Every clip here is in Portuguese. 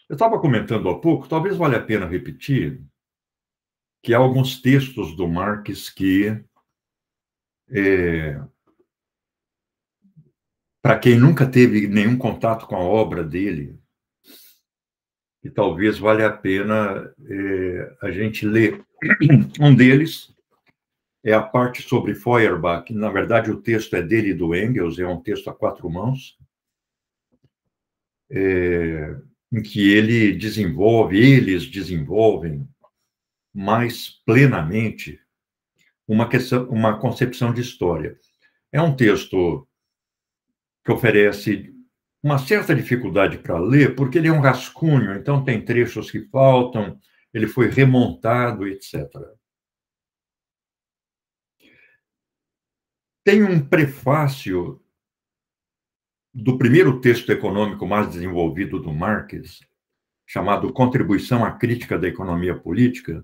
Eu estava comentando há pouco, talvez valha a pena repetir, que há alguns textos do Marx que, para quem nunca teve nenhum contato com a obra dele, que talvez valha a pena a gente ler. Um deles é a parte sobre Feuerbach. Na verdade, o texto é dele e do Engels, é um texto a quatro mãos, em que eles desenvolvem mais plenamente uma concepção de história. É um texto que oferece uma certa dificuldade para ler, porque ele é um rascunho, então tem trechos que faltam, ele foi remontado, etc. Tem um prefácio do primeiro texto econômico mais desenvolvido do Marx, chamado Contribuição à Crítica da Economia Política,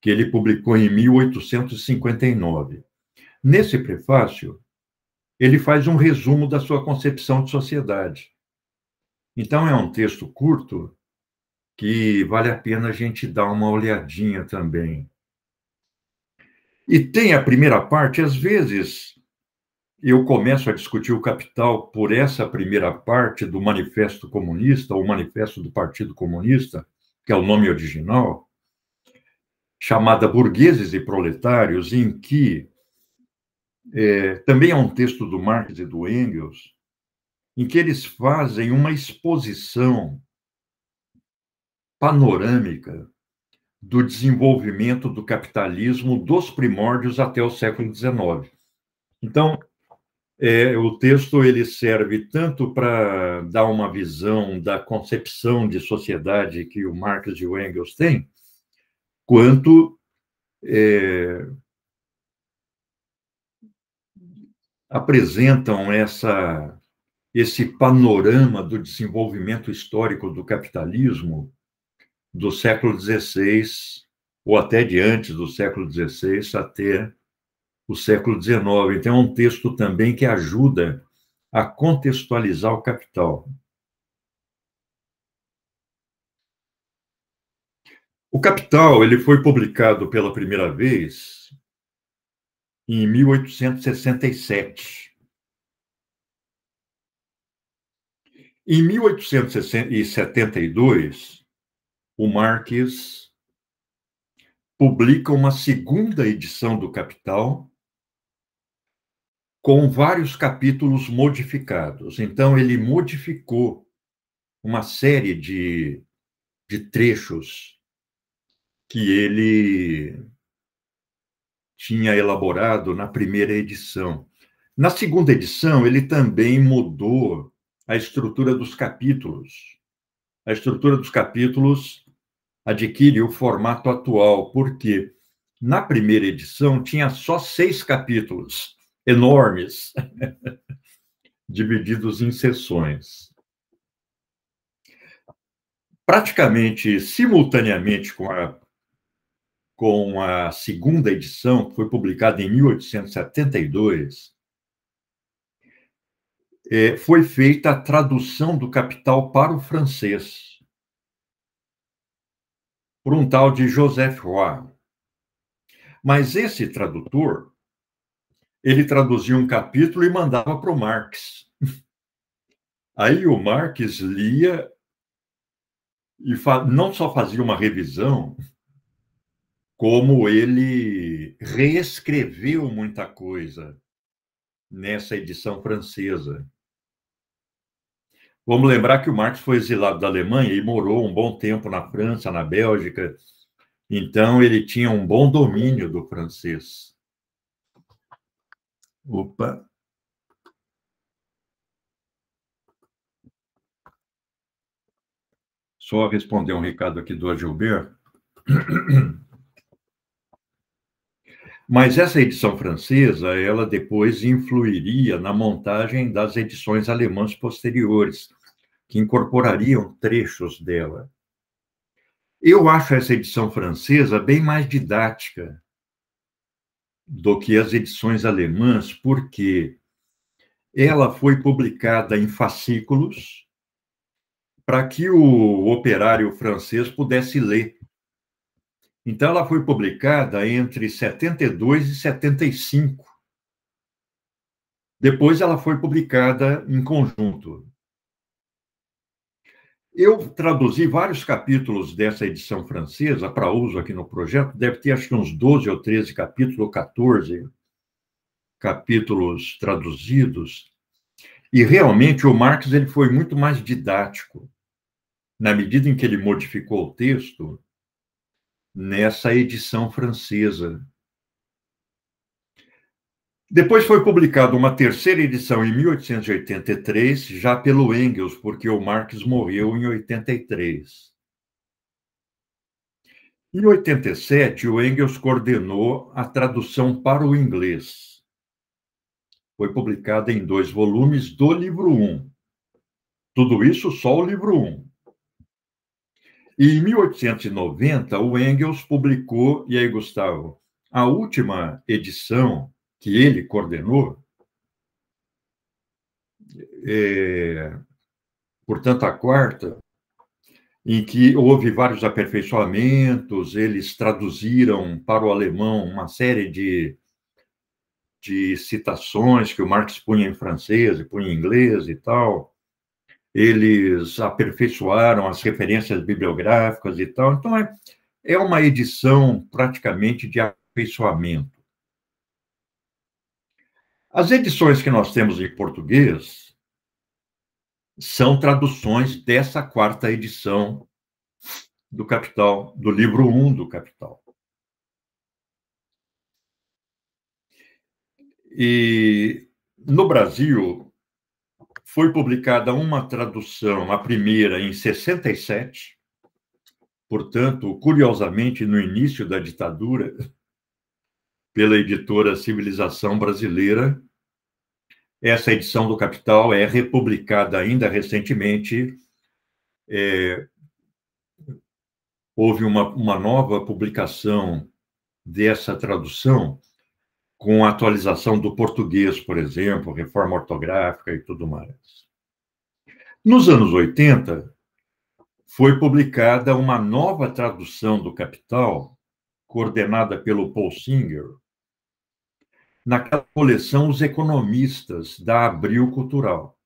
que ele publicou em 1859. Nesse prefácio, ele faz um resumo da sua concepção de sociedade. Então, é um texto curto que vale a pena a gente dar uma olhadinha também. E tem a primeira parte, às vezes eu começo a discutir o Capital por essa primeira parte do Manifesto Comunista, ou Manifesto do Partido Comunista, que é o nome original, chamada Burgueses e Proletários, em que também é um texto do Marx e do Engels, em que eles fazem uma exposição panorâmica do desenvolvimento do capitalismo dos primórdios até o século XIX. Então, o texto ele serve tanto para dar uma visão da concepção de sociedade que o Marx e o Engels têm, quanto apresentam esse panorama do desenvolvimento histórico do capitalismo do século XVI, ou até de antes do século XVI até o século XIX. Então, é um texto também que ajuda a contextualizar o capital. O Capital ele foi publicado pela primeira vez em 1867. Em 1872, o Marx publica uma segunda edição do Capital com vários capítulos modificados. Então, ele modificou uma série de trechos que ele tinha elaborado na primeira edição. Na segunda edição, ele também mudou a estrutura dos capítulos. A estrutura dos capítulos adquire o formato atual, porque na primeira edição tinha só 6 capítulos enormes, divididos em seções. Praticamente simultaneamente com a segunda edição, que foi publicada em 1872, foi feita a tradução do Capital para o francês, por um tal de Joseph Roy. Mas esse tradutor, ele traduzia um capítulo e mandava para o Marx. Aí o Marx lia e não só fazia uma revisão, como ele reescreveu muita coisa nessa edição francesa. Vamos lembrar que o Marx foi exilado da Alemanha e morou um bom tempo na França, na Bélgica, então ele tinha um bom domínio do francês. Opa! Só responder um recado aqui do Gilberto. Mas essa edição francesa, ela depois influiria na montagem das edições alemãs posteriores, que incorporariam trechos dela. Eu acho essa edição francesa bem mais didática do que as edições alemãs, porque ela foi publicada em fascículos para que o operário francês pudesse ler. Então, ela foi publicada entre 72 e 75. Depois, ela foi publicada em conjunto. Eu traduzi vários capítulos dessa edição francesa para uso aqui no projeto, deve ter acho que uns 12 ou 13 capítulos, ou 14 capítulos traduzidos, e realmente o Marx ele foi muito mais didático, na medida em que ele modificou o texto nessa edição francesa. Depois foi publicada uma terceira edição em 1883, já pelo Engels, porque o Marx morreu em 83. Em 87, o Engels coordenou a tradução para o inglês. Foi publicada em 2 volumes do livro 1. Tudo isso só o livro 1. E em 1890, o Engels publicou, e aí, Gustavo, a última edição que ele coordenou, portanto, a quarta, em que houve vários aperfeiçoamentos, eles traduziram para o alemão uma série de citações que o Marx punha em francês e punha em inglês e tal. Eles aperfeiçoaram as referências bibliográficas e tal. Então, é uma edição praticamente de aperfeiçoamento. As edições que nós temos em português são traduções dessa quarta edição do Capital, do livro 1 do Capital. E no Brasil foi publicada uma tradução, a primeira em 67, portanto, curiosamente, no início da ditadura, pela editora Civilização Brasileira. Essa edição do Capital é republicada ainda recentemente. Houve uma nova publicação dessa tradução, com a atualização do português, por exemplo, reforma ortográfica e tudo mais. Nos anos 80, foi publicada uma nova tradução do Capital, coordenada pelo Paul Singer, naquela coleção Os Economistas, da Abril Cultural.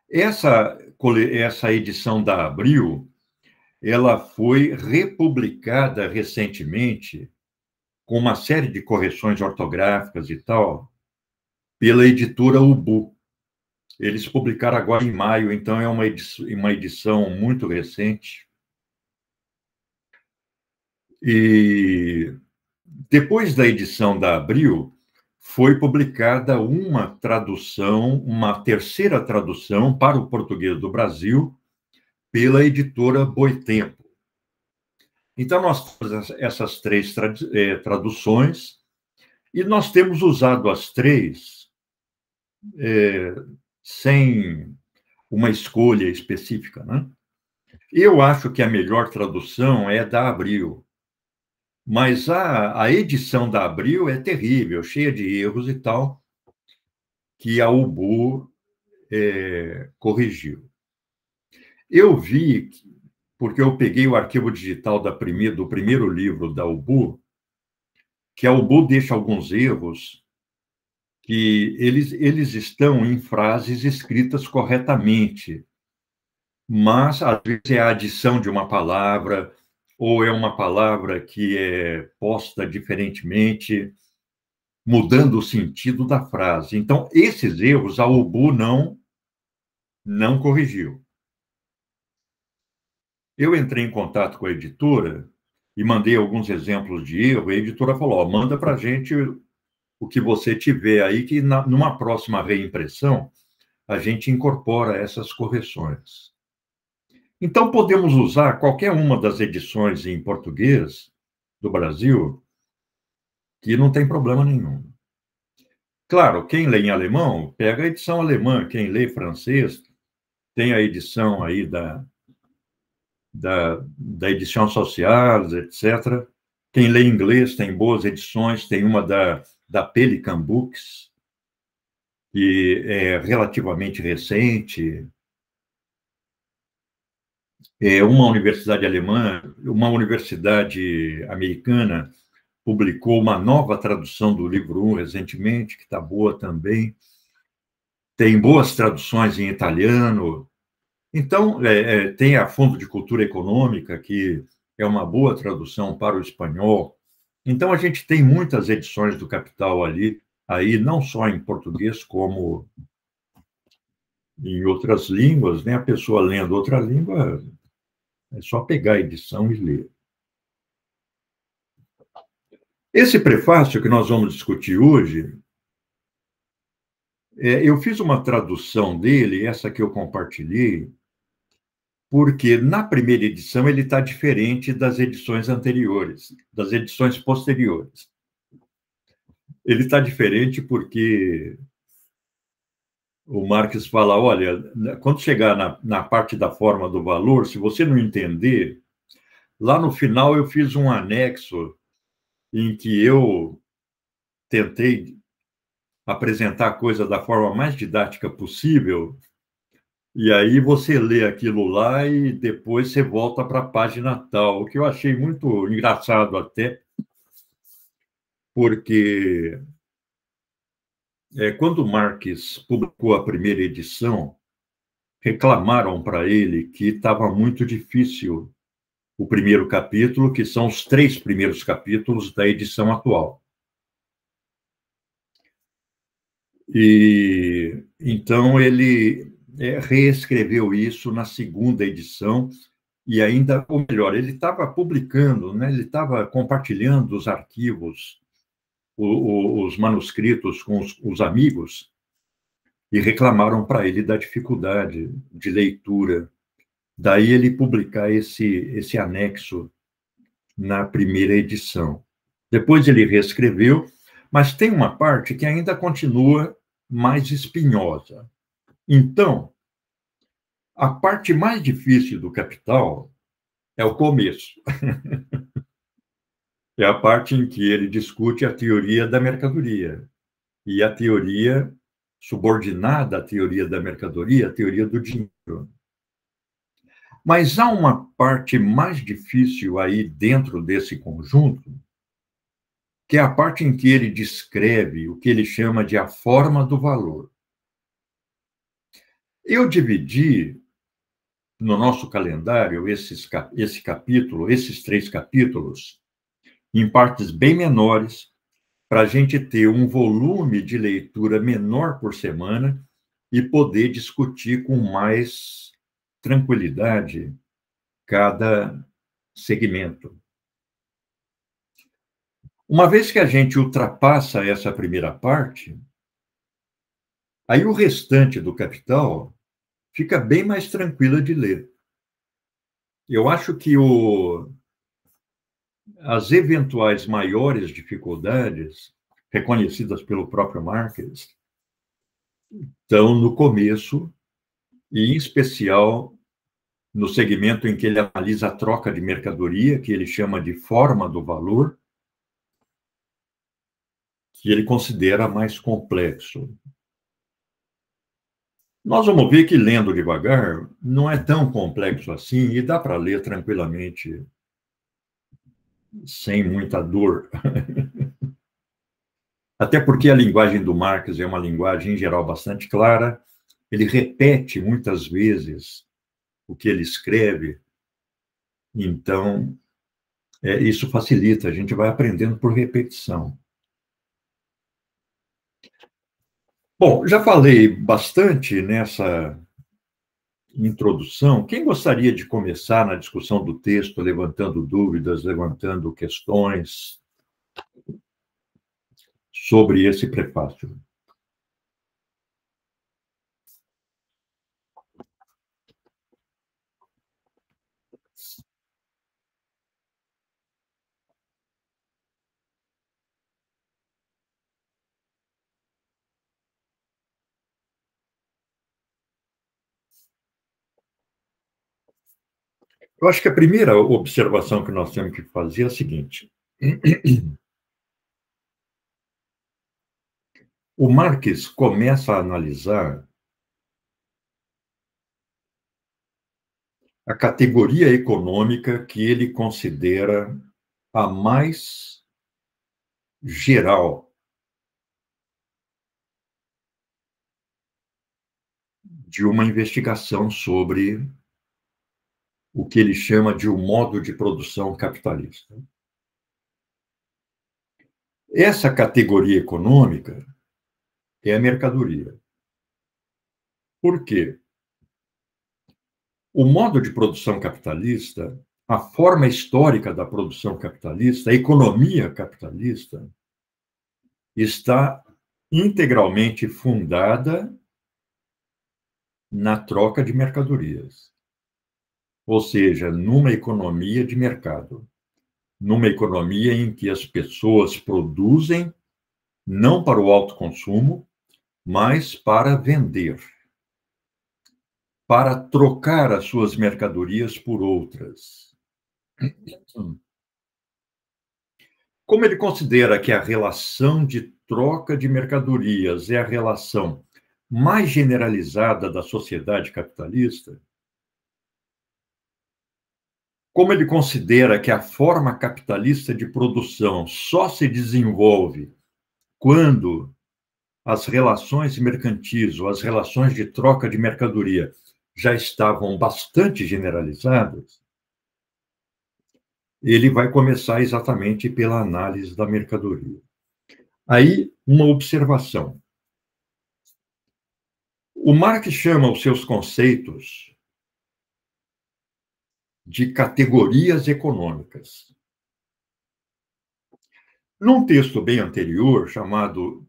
Essa edição da Abril, ela foi republicada recentemente, com uma série de correções ortográficas e tal, pela editora Ubu. Eles publicaram agora em maio, então é uma edição muito recente. E depois da edição da Abril, foi publicada uma tradução, uma terceira tradução para o português do Brasil, pela editora Boitempo. Então, nós temos essas 3 traduções, e nós temos usado as 3 sem uma escolha específica, né? Eu acho que a melhor tradução é da Abril, mas a edição da Abril é terrível, cheia de erros e tal, que a Ubu corrigiu. Eu vi, porque eu peguei o arquivo digital do primeiro livro da Ubu, que a Ubu deixa alguns erros que eles estão em frases escritas corretamente, mas às vezes é a adição de uma palavra, ou é uma palavra que é posta diferentemente, mudando o sentido da frase. Então, esses erros a Ubu não corrigiu. Eu entrei em contato com a editora e mandei alguns exemplos de erro, e a editora falou, manda para a gente o que você tiver aí, que numa próxima reimpressão a gente incorpora essas correções. Então, podemos usar qualquer uma das edições em português do Brasil, que não tem problema nenhum. Claro, quem lê em alemão, pega a edição alemã. Quem lê francês, tem a edição aí da edição Sociales, etc. Quem lê inglês tem boas edições, tem uma da Pelican Books, que é relativamente recente. Uma universidade alemã, uma universidade americana publicou uma nova tradução do livro 1 recentemente, que está boa também. Tem boas traduções em italiano. Então, tem a Fundo de Cultura Econômica, que é uma boa tradução para o espanhol. Então, a gente tem muitas edições do Capital ali, aí não só em português, como em outras línguas, né? A pessoa lendo outra língua, é só pegar a edição e ler. Esse prefácio que nós vamos discutir hoje, eu fiz uma tradução dele, essa que eu compartilhei, porque na primeira edição ele está diferente das edições anteriores, das edições posteriores. Ele está diferente porque o Marx fala, olha, quando chegar na parte da forma do valor, se você não entender, lá no final eu fiz um anexo em que eu tentei apresentar a coisa da forma mais didática possível, e aí você lê aquilo lá e depois você volta para a página tal, o que eu achei muito engraçado até, porque quando Marx publicou a primeira edição, reclamaram para ele que estava muito difícil o primeiro capítulo, que são os 3 primeiros capítulos da edição atual. E então ele reescreveu isso na segunda edição e ainda, ou melhor, ele estava publicando, né? Ele estava compartilhando os arquivos, os manuscritos com os amigos e reclamaram para ele da dificuldade de leitura. Daí ele publicar esse anexo na primeira edição. Depois ele reescreveu, mas tem uma parte que ainda continua mais espinhosa. Então, a parte mais difícil do Capital é o começo. É a parte em que ele discute a teoria da mercadoria e a teoria subordinada à teoria da mercadoria, a teoria do dinheiro. Mas há uma parte mais difícil aí dentro desse conjunto, que é a parte em que ele descreve o que ele chama de a forma do valor. Eu dividi no nosso calendário esse capítulo, esses 3 capítulos, em partes bem menores, para a gente ter um volume de leitura menor por semana e poder discutir com mais tranquilidade cada segmento. Uma vez que a gente ultrapassa essa primeira parte, aí o restante do Capital fica bem mais tranquilo de ler. Eu acho que as eventuais maiores dificuldades, reconhecidas pelo próprio Marx, estão no começo, e em especial no segmento em que ele analisa a troca de mercadoria, que ele chama de forma do valor, que ele considera mais complexo. Nós vamos ver que, lendo devagar, não é tão complexo assim e dá para ler tranquilamente, sem muita dor. Até porque a linguagem do Marx é uma linguagem, em geral, bastante clara. Ele repete muitas vezes o que ele escreve. Então, isso facilita, a gente vai aprendendo por repetição. Bom, já falei bastante nessa introdução. Quem gostaria de começar na discussão do texto, levantando dúvidas, levantando questões sobre esse prefácio? Eu acho que a primeira observação que nós temos que fazer é a seguinte: o Marx começa a analisar a categoria econômica que ele considera a mais geral de uma investigação sobre o que ele chama de um modo de produção capitalista. Essa categoria econômica é a mercadoria. Por quê? O modo de produção capitalista, a forma histórica da produção capitalista, a economia capitalista, está integralmente fundada na troca de mercadorias. Ou seja, numa economia de mercado. Numa economia em que as pessoas produzem não para o autoconsumo, mas para vender, para trocar as suas mercadorias por outras. Como ele considera que a relação de troca de mercadorias é a relação mais generalizada da sociedade capitalista, como ele considera que a forma capitalista de produção só se desenvolve quando as relações mercantis ou as relações de troca de mercadoria já estavam bastante generalizadas, ele vai começar exatamente pela análise da mercadoria. Aí, uma observação. O Marx chama os seus conceitos de categorias econômicas. Num texto bem anterior, chamado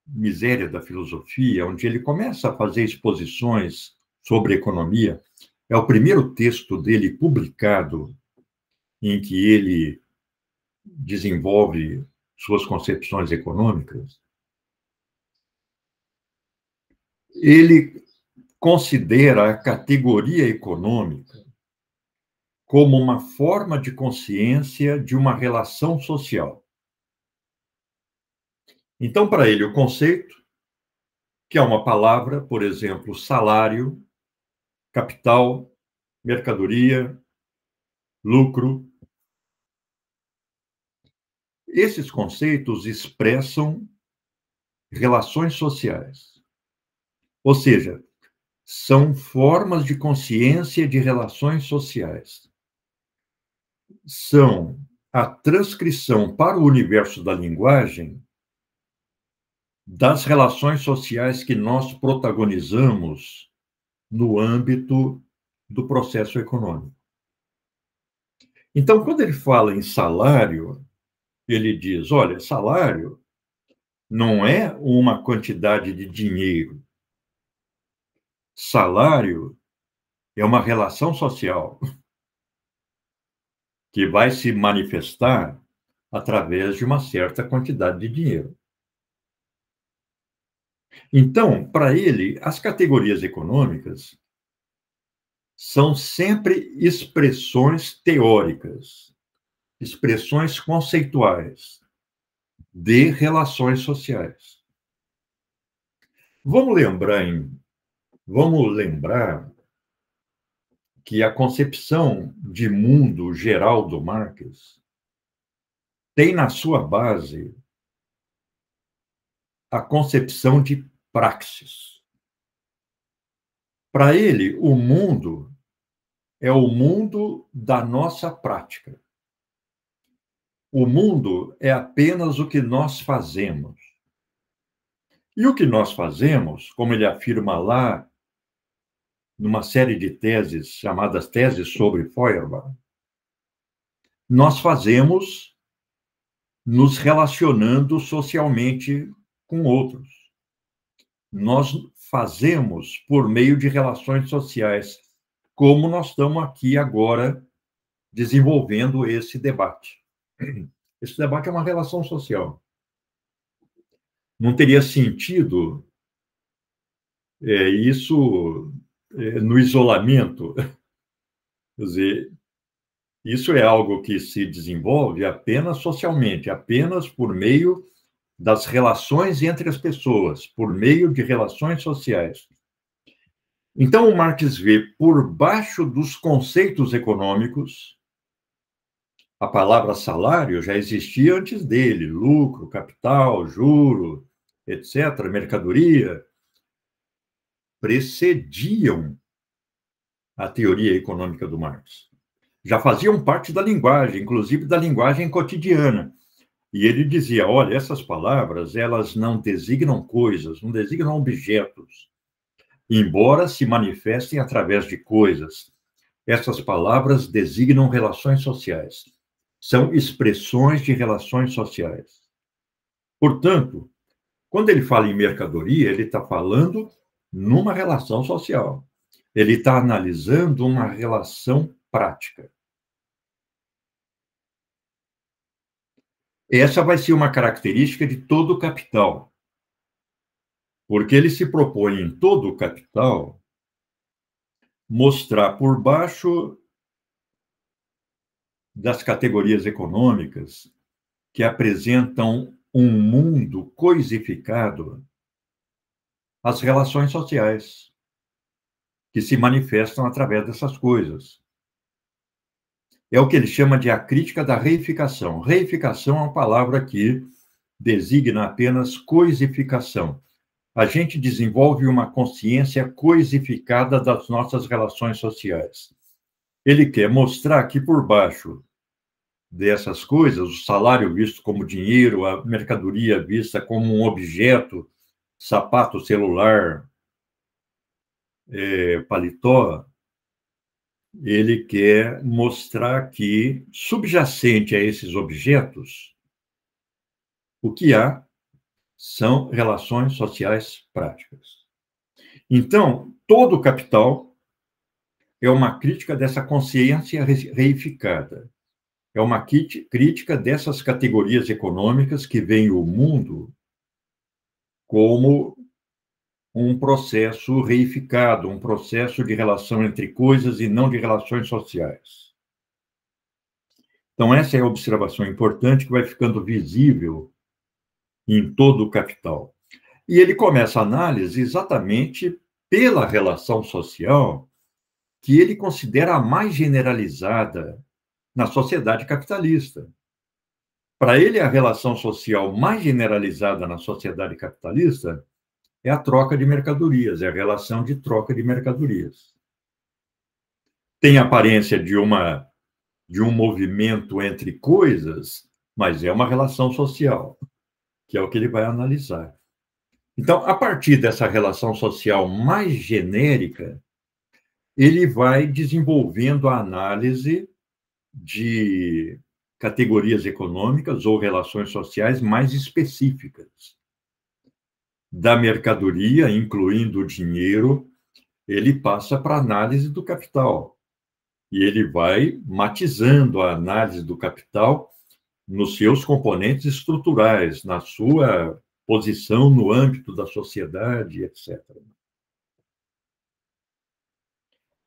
Miséria da Filosofia, onde ele começa a fazer exposições sobre economia, é o primeiro texto dele publicado em que ele desenvolve suas concepções econômicas. Ele considera a categoria econômica como uma forma de consciência de uma relação social. Então, para ele, o conceito, que é uma palavra, por exemplo, salário, capital, mercadoria, lucro, esses conceitos expressam relações sociais. Ou seja, são formas de consciência de relações sociais. São a transcrição para o universo da linguagem das relações sociais que nós protagonizamos no âmbito do processo econômico. Então, quando ele fala em salário, ele diz, olha, salário não é uma quantidade de dinheiro. Salário é uma relação social que vai se manifestar através de uma certa quantidade de dinheiro. Então, para ele, as categorias econômicas são sempre expressões teóricas, expressões conceituais de relações sociais. Vamos lembrar que a concepção de mundo geral do Marx tem na sua base a concepção de praxis. Para ele, o mundo é o mundo da nossa prática. O mundo é apenas o que nós fazemos. E o que nós fazemos, como ele afirma lá, numa série de teses chamadas teses sobre Feuerbach, nós fazemos nos relacionando socialmente com outros. Nós fazemos por meio de relações sociais, como nós estamos aqui agora desenvolvendo esse debate. Esse debate é uma relação social. Não teria sentido isso no isolamento. Quer dizer, isso é algo que se desenvolve apenas socialmente, apenas por meio das relações entre as pessoas, por meio de relações sociais. Então, o Marx vê por baixo dos conceitos econômicos, a palavra salário já existia antes dele, lucro, capital, juro, etc., mercadoria, precediam a teoria econômica do Marx. Já faziam parte da linguagem, inclusive da linguagem cotidiana. E ele dizia, olha, essas palavras, elas não designam coisas, não designam objetos, embora se manifestem através de coisas. Essas palavras designam relações sociais. São expressões de relações sociais. Portanto, quando ele fala em mercadoria, ele está falando numa relação social. Ele está analisando uma relação prática. Essa vai ser uma característica de todo o capital, porque ele se propõe em todo o capital mostrar por baixo das categorias econômicas que apresentam um mundo coisificado as relações sociais que se manifestam através dessas coisas. É o que ele chama de a crítica da reificação. Reificação é uma palavra que designa apenas coisificação. A gente desenvolve uma consciência coisificada das nossas relações sociais. Ele quer mostrar que por baixo dessas coisas, o salário visto como dinheiro, a mercadoria vista como um objeto, sapato, celular, paletó, ele quer mostrar que, subjacente a esses objetos, o que há são relações sociais práticas. Então, todo o capital é uma crítica dessa consciência reificada. É uma crítica dessas categorias econômicas que veem o mundo como um processo reificado, um processo de relação entre coisas e não de relações sociais. Então, essa é a observação importante que vai ficando visível em todo o capital. E ele começa a análise exatamente pela relação social que ele considera a mais generalizada na sociedade capitalista. Para ele, a relação social mais generalizada na sociedade capitalista é a troca de mercadorias, é a relação de troca de mercadorias. Tem aparência de um movimento entre coisas, mas é uma relação social, que é o que ele vai analisar. Então, a partir dessa relação social mais genérica, ele vai desenvolvendo a análise de categorias econômicas ou relações sociais mais específicas. Da mercadoria, incluindo o dinheiro, ele passa para a análise do capital. E ele vai matizando a análise do capital nos seus componentes estruturais, na sua posição no âmbito da sociedade, etc.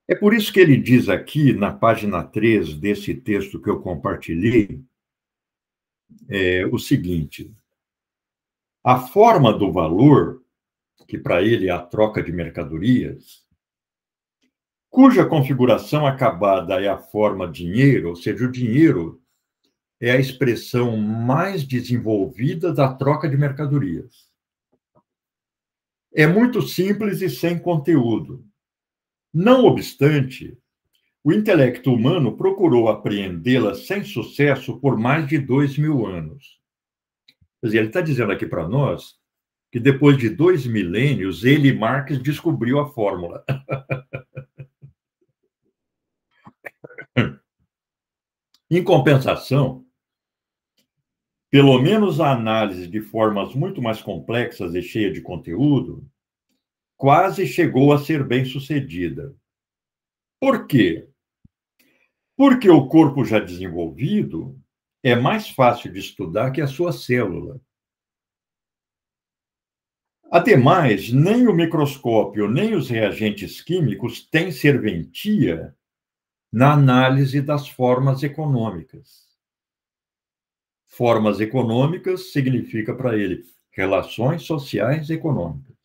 É por isso que ele diz aqui, na página 3 desse texto que eu compartilhei, o seguinte: a forma do valor, que para ele é a troca de mercadorias, cuja configuração acabada é a forma dinheiro, ou seja, o dinheiro é a expressão mais desenvolvida da troca de mercadorias. É muito simples e sem conteúdo. Não obstante, o intelecto humano procurou apreendê-la sem sucesso por mais de 2000 anos. Quer dizer, ele está dizendo aqui para nós que depois de 2 milênios, ele, Marx, descobriu a fórmula. Em compensação, pelo menos a análise de formas muito mais complexas e cheia de conteúdo quase chegou a ser bem-sucedida. Por quê? Porque o corpo já desenvolvido é mais fácil de estudar que a sua célula. Ademais, nem o microscópio, nem os reagentes químicos têm serventia na análise das formas econômicas. Formas econômicas significa para ele relações sociais econômicas.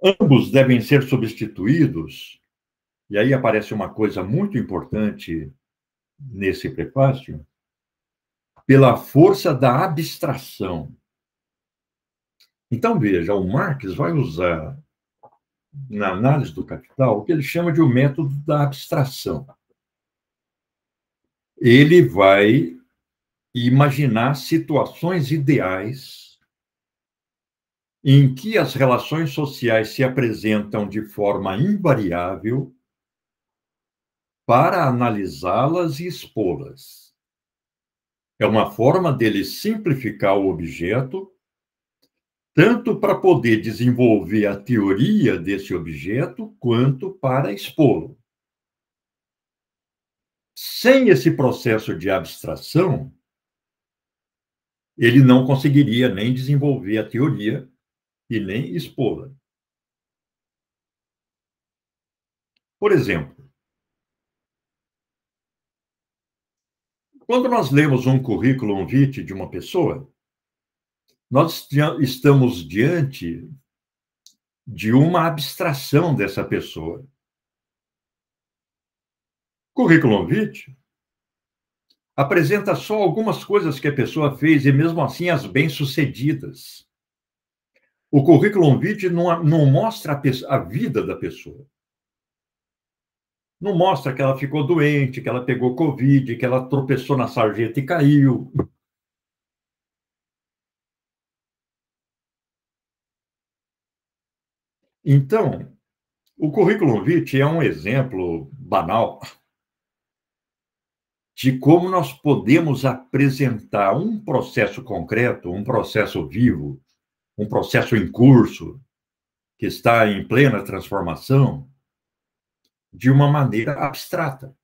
Ambos devem ser substituídos, e aí aparece uma coisa muito importante nesse prefácio, pela força da abstração. Então, veja, o Marx vai usar, na análise do Capital, o que ele chama de o método da abstração. Ele vai imaginar situações ideais em que as relações sociais se apresentam de forma invariável para analisá-las e expô-las. É uma forma dele simplificar o objeto, tanto para poder desenvolver a teoria desse objeto, quanto para expô-lo. Sem esse processo de abstração, ele não conseguiria nem desenvolver a teoria e nem expô-la. Por exemplo, quando nós lemos um currículo vitae de uma pessoa, nós estamos diante de uma abstração dessa pessoa. Currículo vitae apresenta só algumas coisas que a pessoa fez e, mesmo assim, as bem-sucedidas. O currículo vitae não mostra a vida da pessoa. Não mostra que ela ficou doente, que ela pegou Covid, que ela tropeçou na sarjeta e caiu. Então, o currículo vitae é um exemplo banal de como nós podemos apresentar um processo concreto, um processo vivo, um processo em curso, que está em plena transformação, de uma maneira abstrata.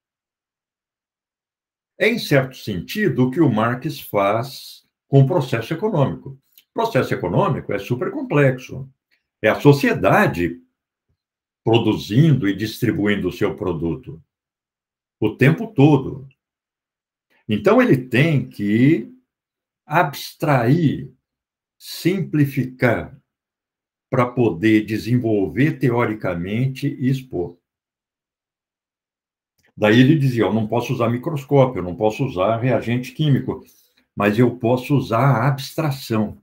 É, em certo sentido, o que o Marx faz com o processo econômico. O processo econômico é super complexo. É a sociedade produzindo e distribuindo o seu produto o tempo todo. Então, ele tem que abstrair, simplificar, para poder desenvolver teoricamente e expor. Daí ele dizia, eu não posso usar microscópio, eu não posso usar reagente químico, mas eu posso usar a abstração.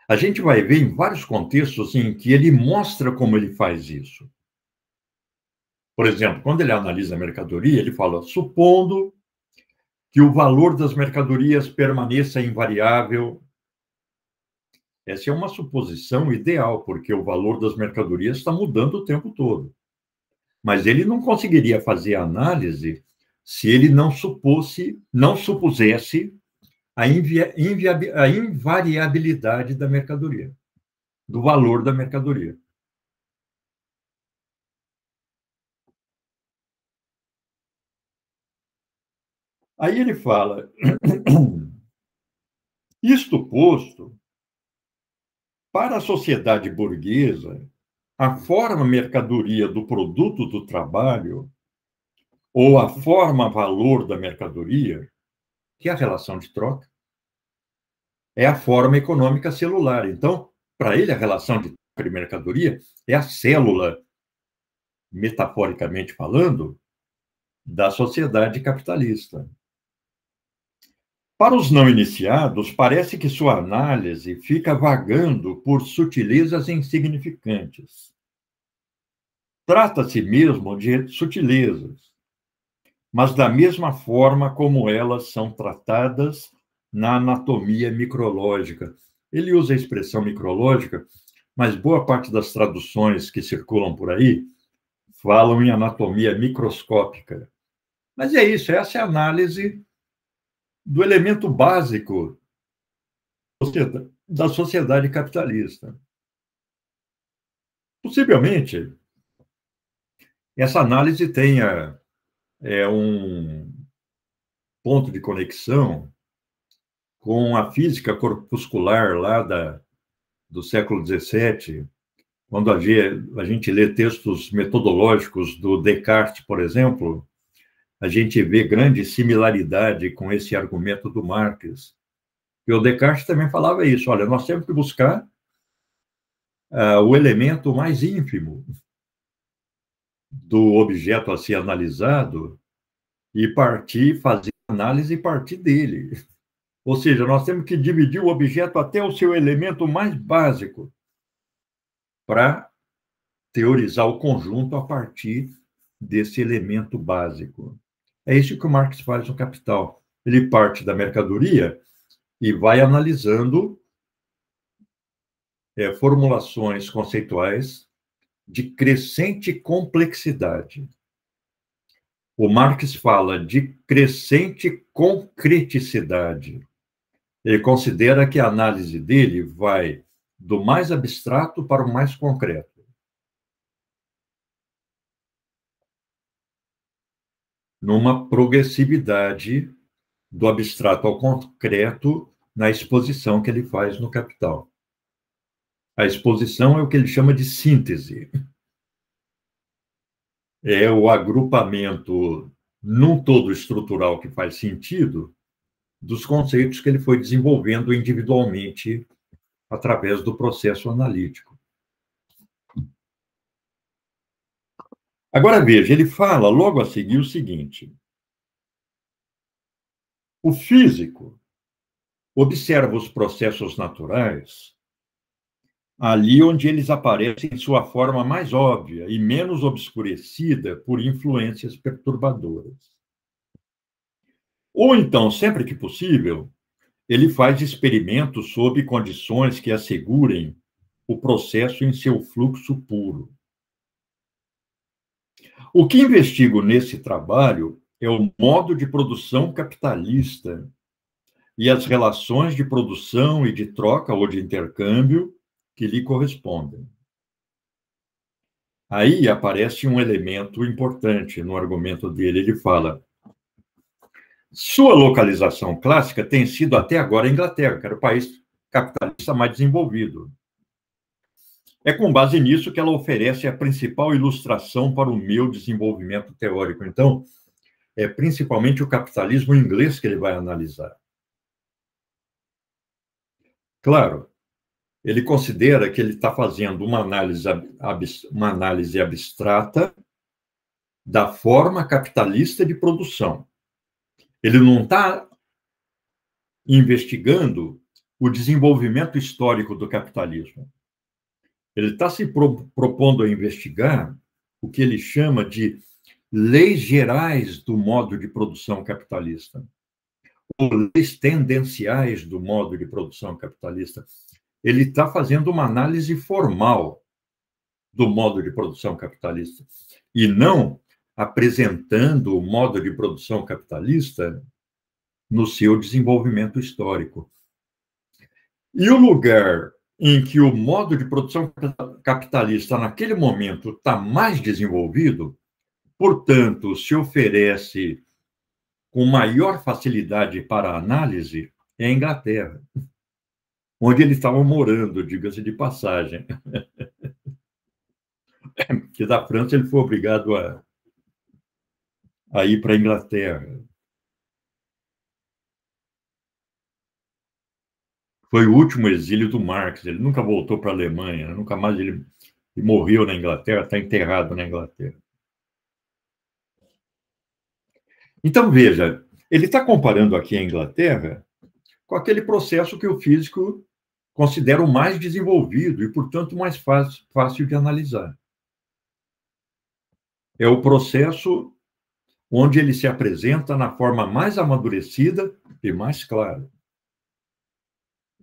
A gente vai ver em vários contextos em que ele mostra como ele faz isso. Por exemplo, quando ele analisa a mercadoria, ele fala, supondo que o valor das mercadorias permaneça invariável. Essa é uma suposição ideal, porque o valor das mercadorias está mudando o tempo todo. Mas ele não conseguiria fazer a análise se ele não supusesse a invariabilidade da mercadoria, do valor da mercadoria. Aí ele fala, isto posto, para a sociedade burguesa, a forma mercadoria do produto do trabalho ou a forma valor da mercadoria, que é a relação de troca, é a forma econômica celular. Então, para ele, a relação de troca de mercadoria é a célula, metaforicamente falando, da sociedade capitalista. Para os não iniciados, parece que sua análise fica vagando por sutilezas insignificantes. Trata-se mesmo de sutilezas, mas da mesma forma como elas são tratadas na anatomia micrológica. Ele usa a expressão micrológica, mas boa parte das traduções que circulam por aí falam em anatomia microscópica. Mas é isso, essa é a análise do elemento básico da sociedade capitalista. Possivelmente, essa análise tenha um ponto de conexão com a física corpuscular lá do século XVII, quando a gente lê textos metodológicos do Descartes, por exemplo, a gente vê grande similaridade com esse argumento do Marx, E o Descartes também falava isso, olha, nós temos que buscar o elemento mais ínfimo do objeto a ser analisado e partir, fazer análise e partir dele. Ou seja, nós temos que dividir o objeto até o seu elemento mais básico para teorizar o conjunto a partir desse elemento básico. É isso que o Marx faz no Capital. Ele parte da mercadoria e vai analisando formulações conceituais de crescente complexidade. O Marx fala de crescente concreticidade. Ele considera que a análise dele vai do mais abstrato para o mais concreto. Numa progressividade do abstrato ao concreto na exposição que ele faz no Capital. A exposição é o que ele chama de síntese. É o agrupamento num todo estrutural que faz sentido dos conceitos que ele foi desenvolvendo individualmente através do processo analítico. Agora veja, ele fala logo a seguir o seguinte: o físico observa os processos naturais ali onde eles aparecem em sua forma mais óbvia e menos obscurecida por influências perturbadoras. Ou então, sempre que possível, ele faz experimentos sob condições que assegurem o processo em seu fluxo puro. O que investigo nesse trabalho é o modo de produção capitalista e as relações de produção e de troca ou de intercâmbio que lhe correspondem. Aí aparece um elemento importante no argumento dele. Ele fala: sua localização clássica tem sido até agora a Inglaterra, que era o país capitalista mais desenvolvido. É com base nisso que ela oferece a principal ilustração para o meu desenvolvimento teórico. Então, é principalmente o capitalismo inglês que ele vai analisar. Claro, ele considera que ele está fazendo uma análise abstrata da forma capitalista de produção. Ele não está investigando o desenvolvimento histórico do capitalismo. Ele está se propondo a investigar o que ele chama de leis gerais do modo de produção capitalista, ou leis tendenciais do modo de produção capitalista. Ele está fazendo uma análise formal do modo de produção capitalista e não apresentando o modo de produção capitalista no seu desenvolvimento histórico. E o lugar em que o modo de produção capitalista, naquele momento, está mais desenvolvido, portanto, se oferece com maior facilidade para a análise, é a Inglaterra, onde eles estavam morando, diga-se de passagem. Que da França ele foi obrigado a ir para a Inglaterra. Foi o último exílio do Marx, ele nunca voltou para a Alemanha, nunca mais ele morreu na Inglaterra, está enterrado na Inglaterra. Então, veja, ele está comparando aqui a Inglaterra com aquele processo que o físico considera o mais desenvolvido e, portanto, mais fácil de analisar. É o processo onde ele se apresenta na forma mais amadurecida e mais clara.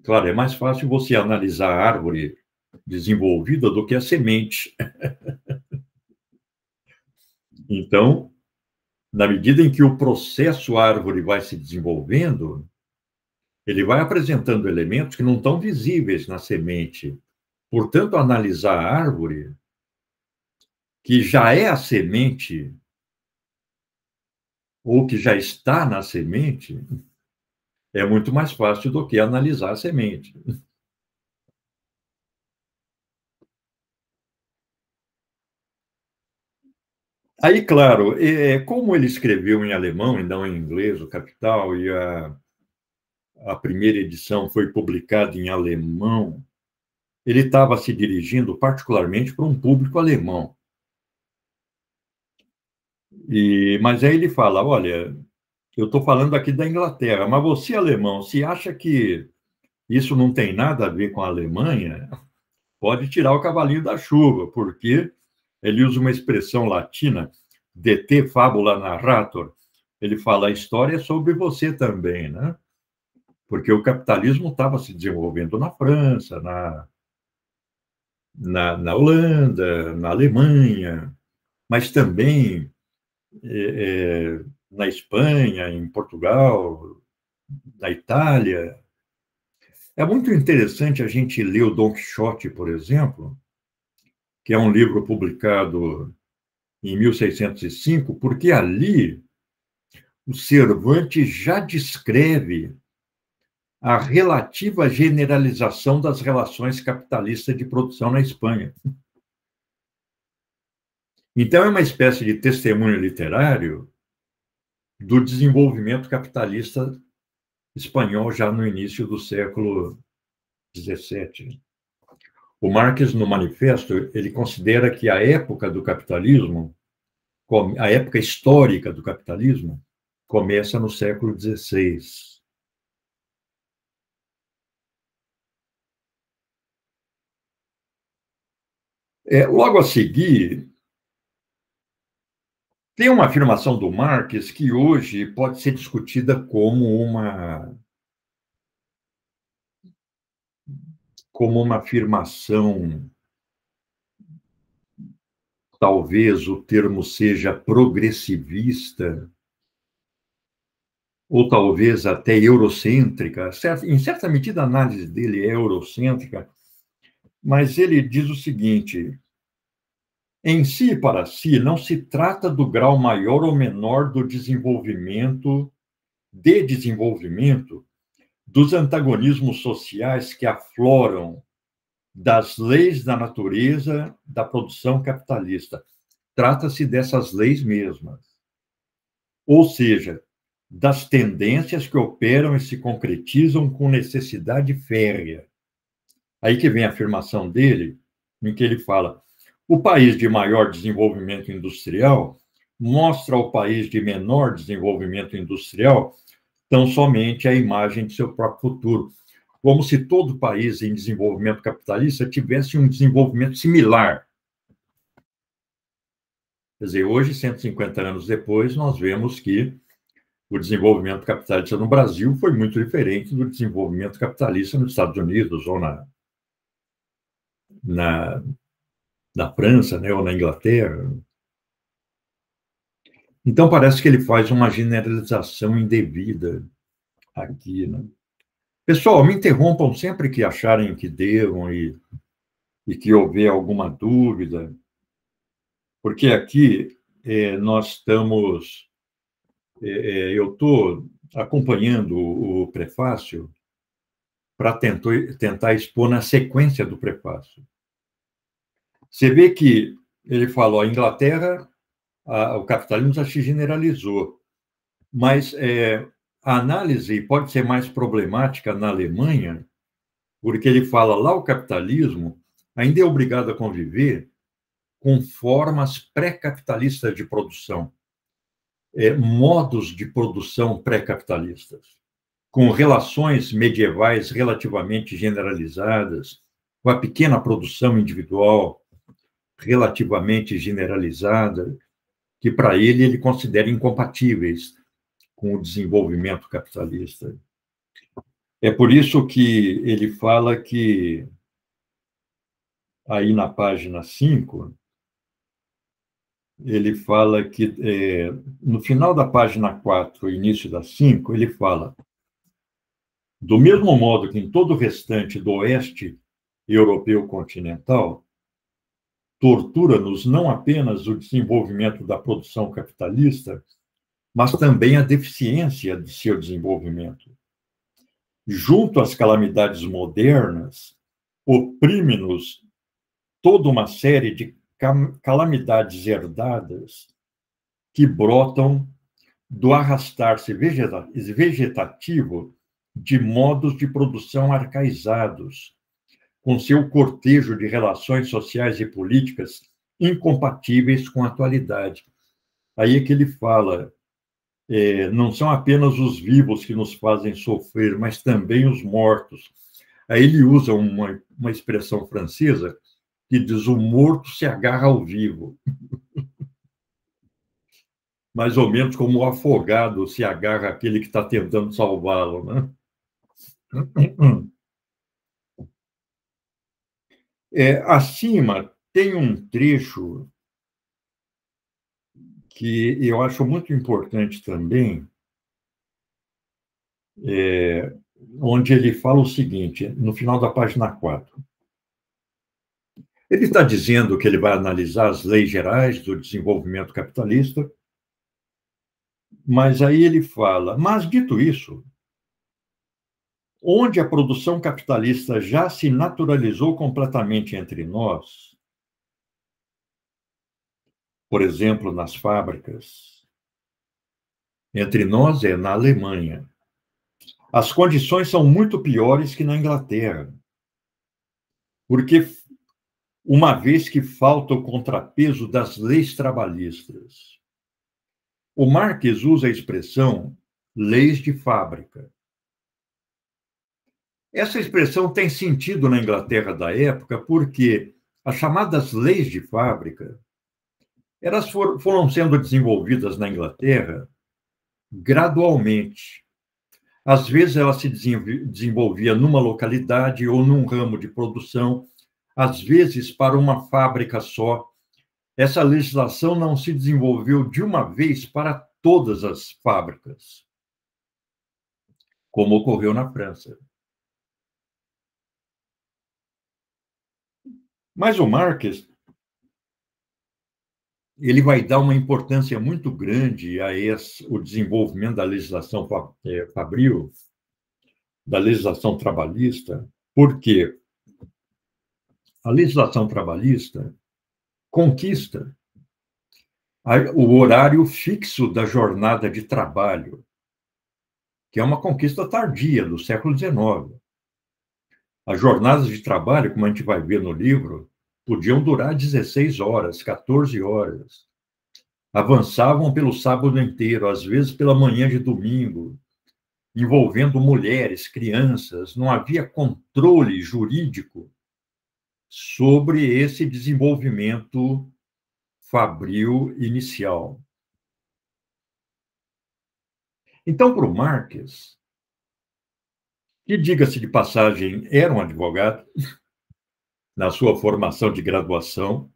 Claro, é mais fácil você analisar a árvore desenvolvida do que a semente. Então, na medida em que o processo árvore vai se desenvolvendo, ele vai apresentando elementos que não estão visíveis na semente. Portanto, analisar a árvore, que já é a semente, ou que já está na semente, é muito mais fácil do que analisar a semente. Aí, claro, como ele escreveu em alemão e não em inglês, o Capital, a primeira edição foi publicada em alemão, ele estava se dirigindo particularmente para um público alemão. Mas aí ele fala, olha, eu estou falando aqui da Inglaterra, mas você, alemão, se acha que isso não tem nada a ver com a Alemanha, pode tirar o cavalinho da chuva, porque ele usa uma expressão latina, de te fabula narrator. Ele fala, a história é sobre você também, né? Porque o capitalismo estava se desenvolvendo na França, na Holanda, na Alemanha, mas também na Espanha, em Portugal, na Itália. É muito interessante a gente ler o Dom Quixote, por exemplo, que é um livro publicado em 1605, porque ali o Cervantes já descreve a relativa generalização das relações capitalistas de produção na Espanha. Então, é uma espécie de testemunho literário do desenvolvimento capitalista espanhol já no início do século XVII. O Marx, no Manifesto, ele considera que a época do capitalismo, a época histórica do capitalismo, começa no século XVI. Logo a seguir, tem uma afirmação do Marx que hoje pode ser discutida como uma afirmação, talvez o termo seja progressivista, ou talvez até eurocêntrica. Em certa medida, a análise dele é eurocêntrica, mas ele diz o seguinte: em si e para si, não se trata do grau maior ou menor do desenvolvimento dos antagonismos sociais que afloram das leis da natureza da produção capitalista. Trata-se dessas leis mesmas. Ou seja, das tendências que operam e se concretizam com necessidade férrea. Aí que vem a afirmação dele, em que ele fala: o país de maior desenvolvimento industrial mostra ao país de menor desenvolvimento industrial tão somente a imagem de seu próprio futuro, como se todo país em desenvolvimento capitalista tivesse um desenvolvimento similar. Quer dizer, hoje, 150 anos depois, nós vemos que o desenvolvimento capitalista no Brasil foi muito diferente do desenvolvimento capitalista nos Estados Unidos ou na França, né, ou na Inglaterra. Então, parece que ele faz uma generalização indevida aqui, né? Pessoal, me interrompam sempre que acharem que devam e que houver alguma dúvida, porque aqui nós estamos... eu estou acompanhando o prefácio para tentar expor na sequência do prefácio. Você vê que ele falou, a Inglaterra, o capitalismo já se generalizou, mas a análise pode ser mais problemática na Alemanha, porque ele fala lá o capitalismo ainda é obrigado a conviver com formas pré-capitalistas de produção, modos de produção pré-capitalistas, com relações medievais relativamente generalizadas, com a pequena produção individual relativamente generalizada, que para ele considera incompatíveis com o desenvolvimento capitalista. É por isso que ele fala que, aí na página 5, ele fala que, no final da página 4, início da 5, ele fala: do mesmo modo que em todo o restante do oeste europeu continental, tortura-nos não apenas o desenvolvimento da produção capitalista, mas também a deficiência de seu desenvolvimento. Junto às calamidades modernas, oprime-nos toda uma série de calamidades herdadas que brotam do arrastar-se vegetativo de modos de produção arcaizados, com seu cortejo de relações sociais e políticas incompatíveis com a atualidade. Aí é que ele fala, não são apenas os vivos que nos fazem sofrer, mas também os mortos. Aí ele usa uma expressão francesa que diz: o morto se agarra ao vivo. Mais ou menos como o afogado se agarra àquele que está tentando salvá-lo, né? Acima tem um trecho que eu acho muito importante também, onde ele fala o seguinte, no final da página 4. Ele está dizendo que ele vai analisar as leis gerais do desenvolvimento capitalista, mas aí ele fala, mas dito isso, onde a produção capitalista já se naturalizou completamente entre nós, por exemplo, nas fábricas, entre nós é na Alemanha, as condições são muito piores que na Inglaterra, porque uma vez que falta o contrapeso das leis trabalhistas. O Marx usa a expressão leis de fábrica. Essa expressão tem sentido na Inglaterra da época porque as chamadas leis de fábrica, elas foram sendo desenvolvidas na Inglaterra gradualmente. Às vezes ela se desenvolvia numa localidade ou num ramo de produção, às vezes para uma fábrica só. Essa legislação não se desenvolveu de uma vez para todas as fábricas, como ocorreu na França. Mas o Marx, ele vai dar uma importância muito grande a o desenvolvimento da legislação fabril, da legislação trabalhista, porque a legislação trabalhista conquista o horário fixo da jornada de trabalho, que é uma conquista tardia do século XIX. As jornadas de trabalho, como a gente vai ver no livro, podiam durar 16 horas, 14 horas. Avançavam pelo sábado inteiro, às vezes pela manhã de domingo, envolvendo mulheres, crianças. Não havia controle jurídico sobre esse desenvolvimento fabril inicial. Então, para o Marx, que, diga-se de passagem, era um advogado, na sua formação de graduação,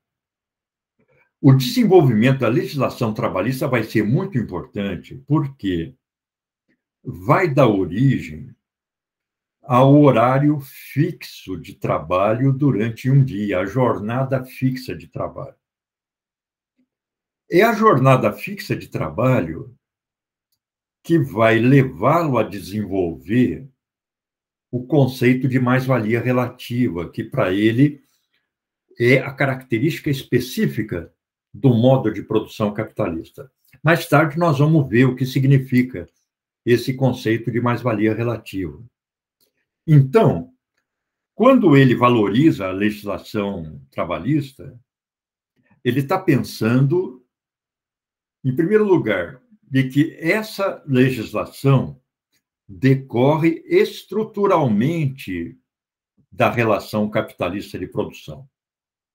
o desenvolvimento da legislação trabalhista vai ser muito importante, porque vai dar origem ao horário fixo de trabalho durante um dia, a jornada fixa de trabalho. É a jornada fixa de trabalho que vai levá-lo a desenvolver o conceito de mais-valia relativa, que para ele é a característica específica do modo de produção capitalista. Mais tarde nós vamos ver o que significa esse conceito de mais-valia relativa. Então, quando ele valoriza a legislação trabalhista, ele está pensando, em primeiro lugar, de que essa legislação decorre estruturalmente da relação capitalista de produção.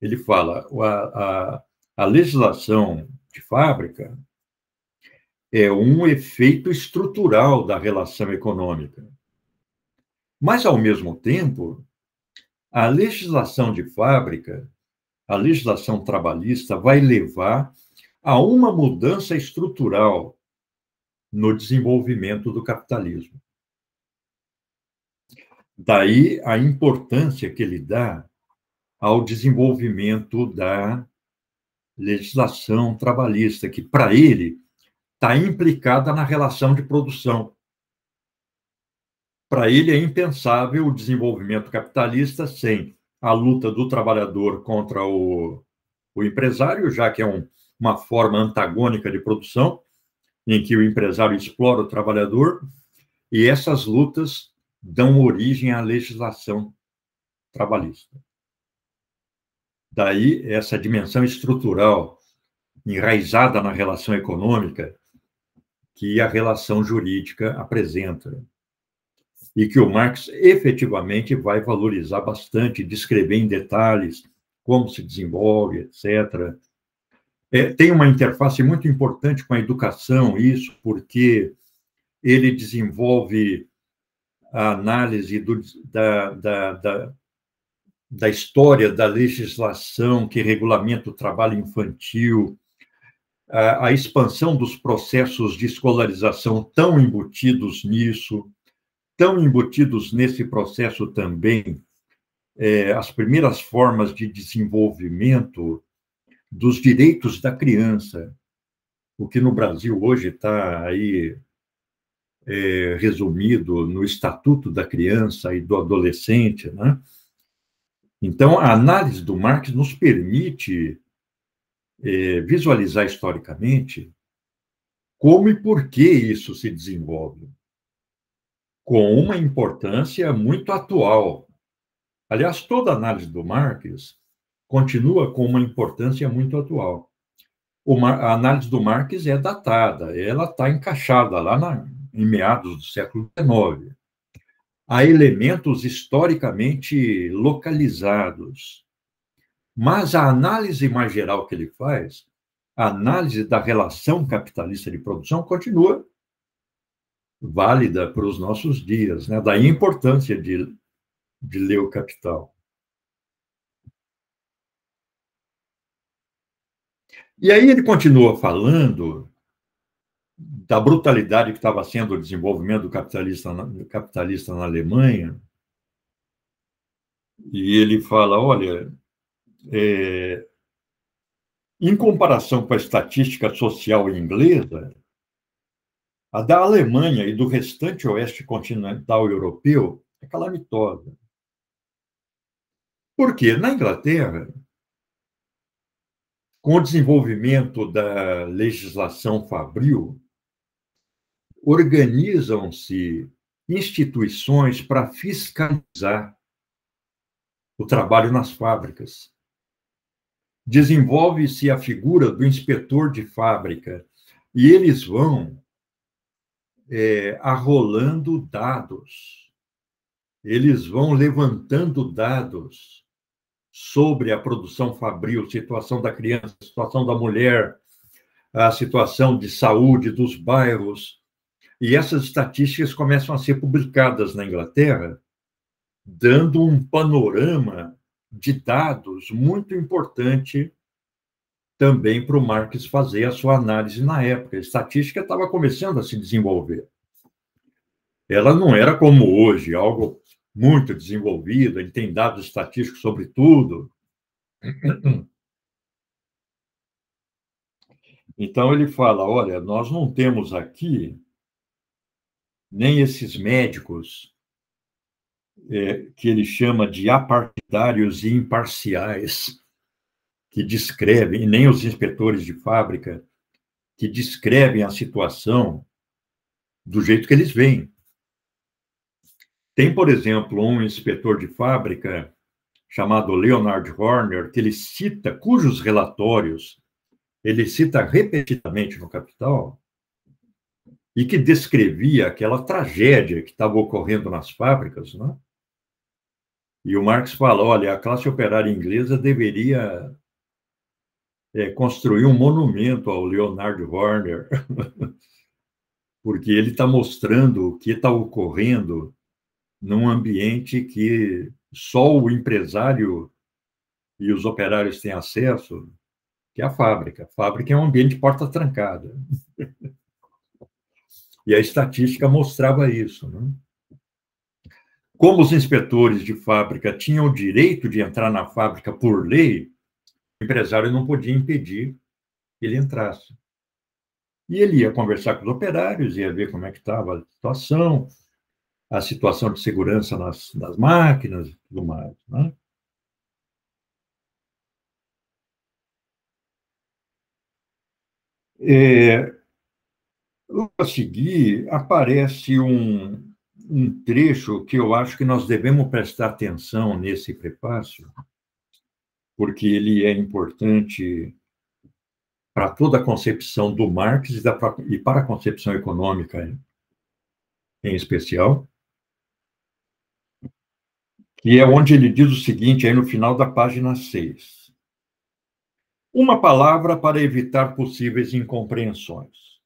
Ele fala, a legislação de fábrica é um efeito estrutural da relação econômica. Mas, ao mesmo tempo, a legislação de fábrica, a legislação trabalhista, vai levar a uma mudança estrutural no desenvolvimento do capitalismo. Daí a importância que ele dá ao desenvolvimento da legislação trabalhista, que, para ele, está implicada na relação de produção. Para ele é impensável o desenvolvimento capitalista sem a luta do trabalhador contra o empresário, já que é uma forma antagônica de produção, em que o empresário explora o trabalhador, e essas lutas dão origem à legislação trabalhista. Daí, essa dimensão estrutural enraizada na relação econômica que a relação jurídica apresenta e que o Marx efetivamente vai valorizar bastante, descrever em detalhes como se desenvolve, etc. Tem uma interface muito importante com a educação, isso, porque ele desenvolve a análise da história da legislação que regulamenta o trabalho infantil, a expansão dos processos de escolarização tão embutidos nisso, tão embutidos nesse processo também, as primeiras formas de desenvolvimento dos direitos da criança, o que no Brasil hoje está aí resumido no Estatuto da Criança e do Adolescente, né? Então, a análise do Marx nos permite visualizar historicamente como e por que isso se desenvolve, com uma importância muito atual. Aliás, toda análise do Marx continua com uma importância muito atual. A análise do Marx é datada, ela está encaixada lá em meados do século XIX. Há elementos historicamente localizados. Mas a análise mais geral que ele faz, a análise da relação capitalista de produção, continua válida para os nossos dias, né? Daí a importância de ler o Capital. E aí ele continua falando da brutalidade que estava sendo o desenvolvimento do capitalista na Alemanha, e ele fala, olha, em comparação com a estatística social inglesa, a da Alemanha e do restante oeste continental europeu é calamitosa. Por quê? Na Inglaterra, com o desenvolvimento da legislação fabril, organizam-se instituições para fiscalizar o trabalho nas fábricas. Desenvolve-se a figura do inspetor de fábrica e eles vão arrolando dados, eles vão levantando dados sobre a produção fabril, situação da criança, situação da mulher, a situação de saúde dos bairros. E essas estatísticas começam a ser publicadas na Inglaterra, dando um panorama de dados muito importante também para o Marx fazer a sua análise na época. A estatística estava começando a se desenvolver. Ela não era como hoje, algo muito desenvolvido, ele tem dados estatísticos sobre tudo. Então, ele fala, olha, nós não temos aqui nem esses médicos que ele chama de apartidários e imparciais, que descrevem, e nem os inspetores de fábrica, que descrevem a situação do jeito que eles veem. Tem, por exemplo, um inspetor de fábrica chamado Leonard Horner, que ele cita, cujos relatórios ele cita repetidamente no Capital, e que descrevia aquela tragédia que estava ocorrendo nas fábricas, né? E o Marx fala, olha, a classe operária inglesa deveria construir um monumento ao Leonard Horner, porque ele está mostrando o que está ocorrendo num ambiente que só o empresário e os operários têm acesso, que é a fábrica. A fábrica é um ambiente de porta trancada. E a estatística mostrava isso, né? Como os inspetores de fábrica tinham o direito de entrar na fábrica por lei, o empresário não podia impedir que ele entrasse. E ele ia conversar com os operários, ia ver como é que estava a situação de segurança nas máquinas e tudo mais, né? Logo a seguir, aparece um trecho que eu acho que nós devemos prestar atenção nesse prefácio, porque ele é importante para toda a concepção do Marx e para a concepção econômica em especial, que é onde ele diz o seguinte, aí no final da página 6. Uma palavra para evitar possíveis incompreensões.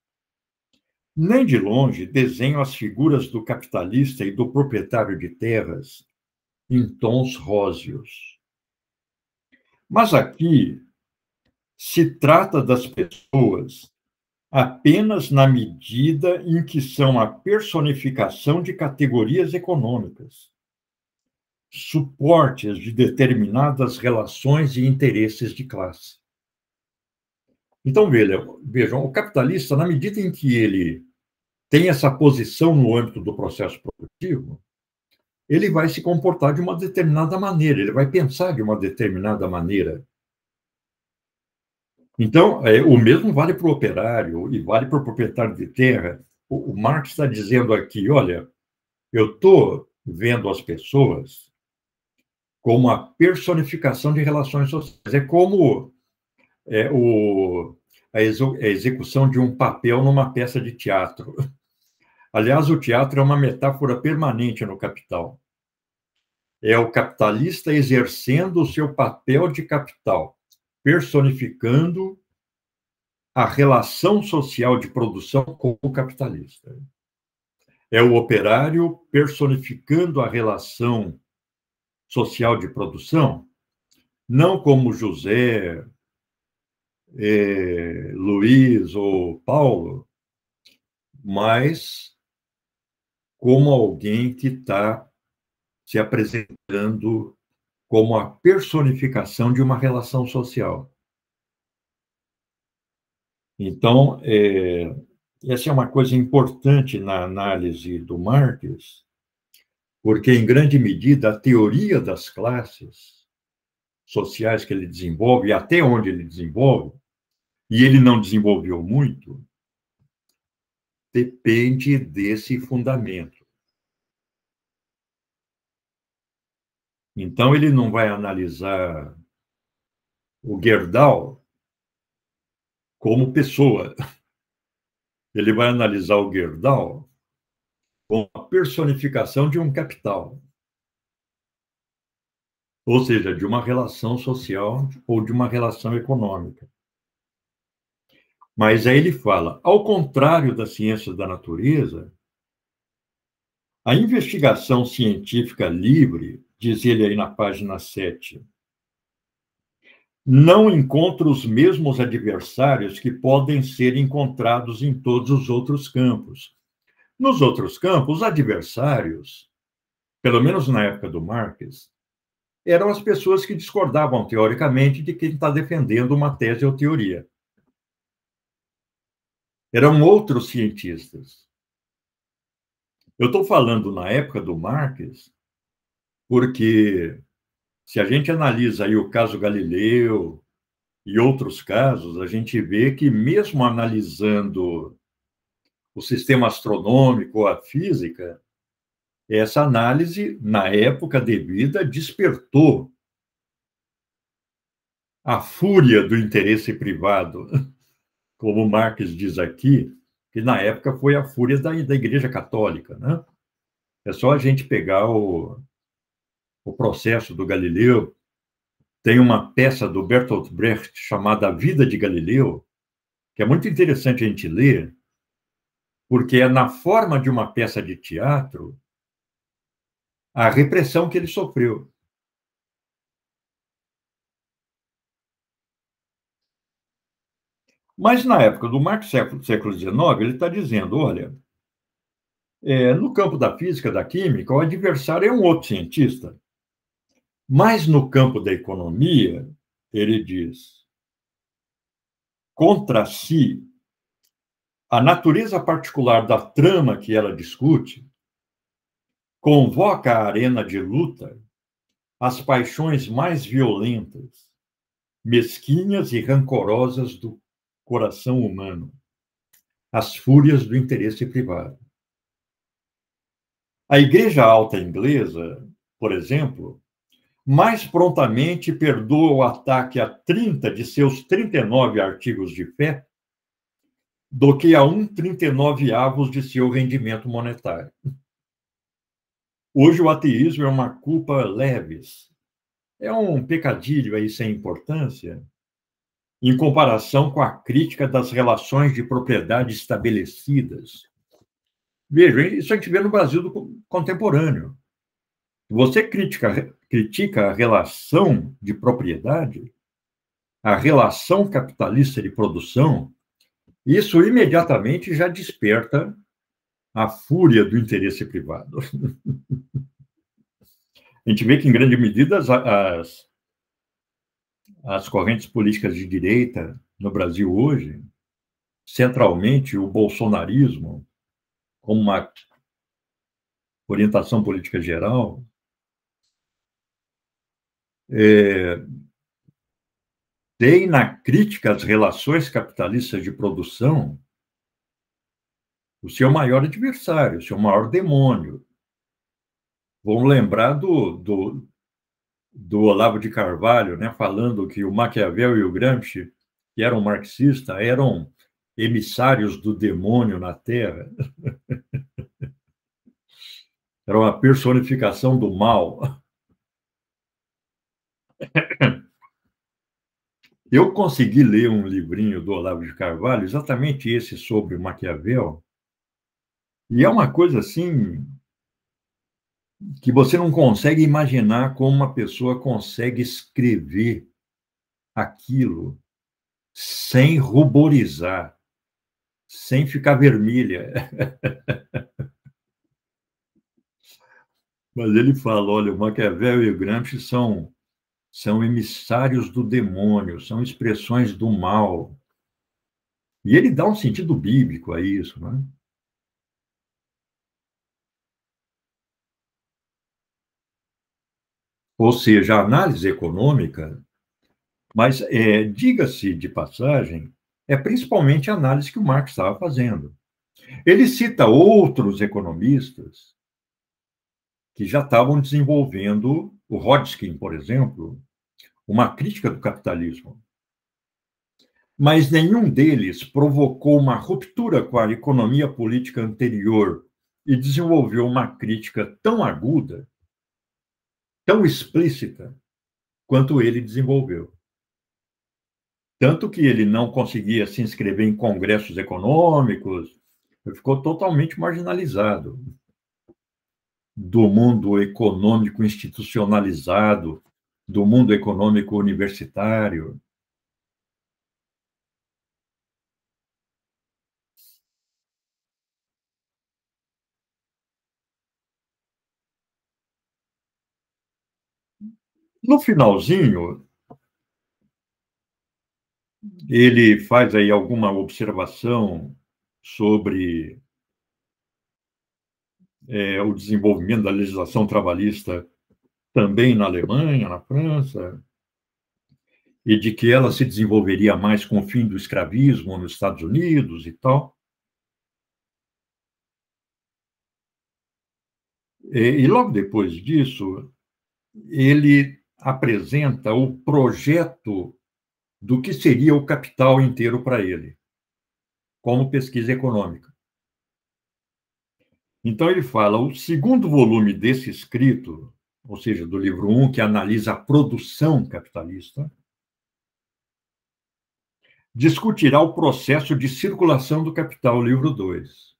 Nem de longe desenho as figuras do capitalista e do proprietário de terras em tons róseos. Mas aqui se trata das pessoas apenas na medida em que são a personificação de categorias econômicas, suportes de determinadas relações e interesses de classe. Então, vejam, o capitalista, na medida em que ele tem essa posição no âmbito do processo produtivo, ele vai se comportar de uma determinada maneira, ele vai pensar de uma determinada maneira. Então, o mesmo vale para o operário e vale para o proprietário de terra. O Marx está dizendo aqui, olha, eu estou vendo as pessoas como a personificação de relações sociais. É como a execução de um papel numa peça de teatro. Aliás, o teatro é uma metáfora permanente no Capital. É o capitalista exercendo o seu papel de capital, personificando a relação social de produção com o capitalista. É o operário personificando a relação social de produção, não como José, Luiz ou Paulo, mas como alguém que está se apresentando como a personificação de uma relação social. Então, essa é uma coisa importante na análise do Marx, porque, em grande medida, a teoria das classes sociais que ele desenvolve, e até onde ele desenvolve, e ele não desenvolveu muito, depende desse fundamento. Então, ele não vai analisar o Gerdau como pessoa. Ele vai analisar o Gerdau como a personificação de um capital, ou seja, de uma relação social ou de uma relação econômica. Mas aí ele fala, ao contrário das ciências da natureza, a investigação científica livre, diz ele aí na página 7, não encontra os mesmos adversários que podem ser encontrados em todos os outros campos. Nos outros campos, os adversários, pelo menos na época do Marx, eram as pessoas que discordavam, teoricamente, de quem está defendendo uma tese ou teoria. Eram outros cientistas. Eu estou falando na época do Marx, porque se a gente analisa aí o caso Galileu e outros casos, a gente vê que mesmo analisando o sistema astronômico, a física, essa análise, na época devida, despertou a fúria do interesse privado, como Marx diz aqui, que na época foi a fúria da Igreja Católica, né? É só a gente pegar o processo do Galileu. Tem uma peça do Bertolt Brecht chamada A Vida de Galileu, que é muito interessante a gente ler, porque é na forma de uma peça de teatro a repressão que ele sofreu. Mas na época do Marx, século XIX, ele está dizendo, olha, no campo da física, da química, o adversário é um outro cientista. Mas no campo da economia, ele diz, contra si, a natureza particular da trama que ela discute convoca à arena de luta as paixões mais violentas, mesquinhas e rancorosas do coração humano, as fúrias do interesse privado. A Igreja Alta Inglesa, por exemplo, mais prontamente perdoa o ataque a 30 de seus 39 artigos de fé do que a 1/39 de seu rendimento monetário. Hoje o ateísmo é uma culpa leves, é um pecadilho aí sem importância, em comparação com a crítica das relações de propriedade estabelecidas. Veja, isso a gente vê no Brasil contemporâneo. Você critica a relação de propriedade, a relação capitalista de produção, isso imediatamente já desperta a fúria do interesse privado. A gente vê que, em grande medida, as correntes políticas de direita no Brasil hoje, centralmente o bolsonarismo, como uma orientação política geral, tem na crítica às relações capitalistas de produção o seu maior adversário, o seu maior demônio. Vamos lembrar do Olavo de Carvalho, né, falando que o Maquiavel e o Gramsci, que eram marxistas, eram emissários do demônio na Terra. Era uma personificação do mal. Eu consegui ler um livrinho do Olavo de Carvalho, exatamente esse sobre Maquiavel, e é uma coisa assim que você não consegue imaginar como uma pessoa consegue escrever aquilo sem ruborizar, sem ficar vermelha. Mas ele fala, olha, o Maquiavel e o Gramsci são emissários do demônio, são expressões do mal. E ele dá um sentido bíblico a isso, né? Ou seja, a análise econômica, mas diga-se de passagem, é principalmente a análise que o Marx estava fazendo. Ele cita outros economistas que já estavam desenvolvendo, o Hodgkin, por exemplo, uma crítica do capitalismo. Mas nenhum deles provocou uma ruptura com a economia política anterior e desenvolveu uma crítica tão aguda, tão explícita, quanto ele desenvolveu. Tanto que ele não conseguia se inscrever em congressos econômicos, ficou totalmente marginalizado do mundo econômico institucionalizado, do mundo econômico universitário. No finalzinho, ele faz aí alguma observação sobre o desenvolvimento da legislação trabalhista também na Alemanha, na França, e de que ela se desenvolveria mais com o fim do escravismo nos Estados Unidos e tal. E logo depois disso, ele apresenta o projeto do que seria o capital inteiro para ele, como pesquisa econômica. Então, ele fala, o segundo volume desse escrito, ou seja, do livro 1, que analisa a produção capitalista, discutirá o processo de circulação do capital, livro 2,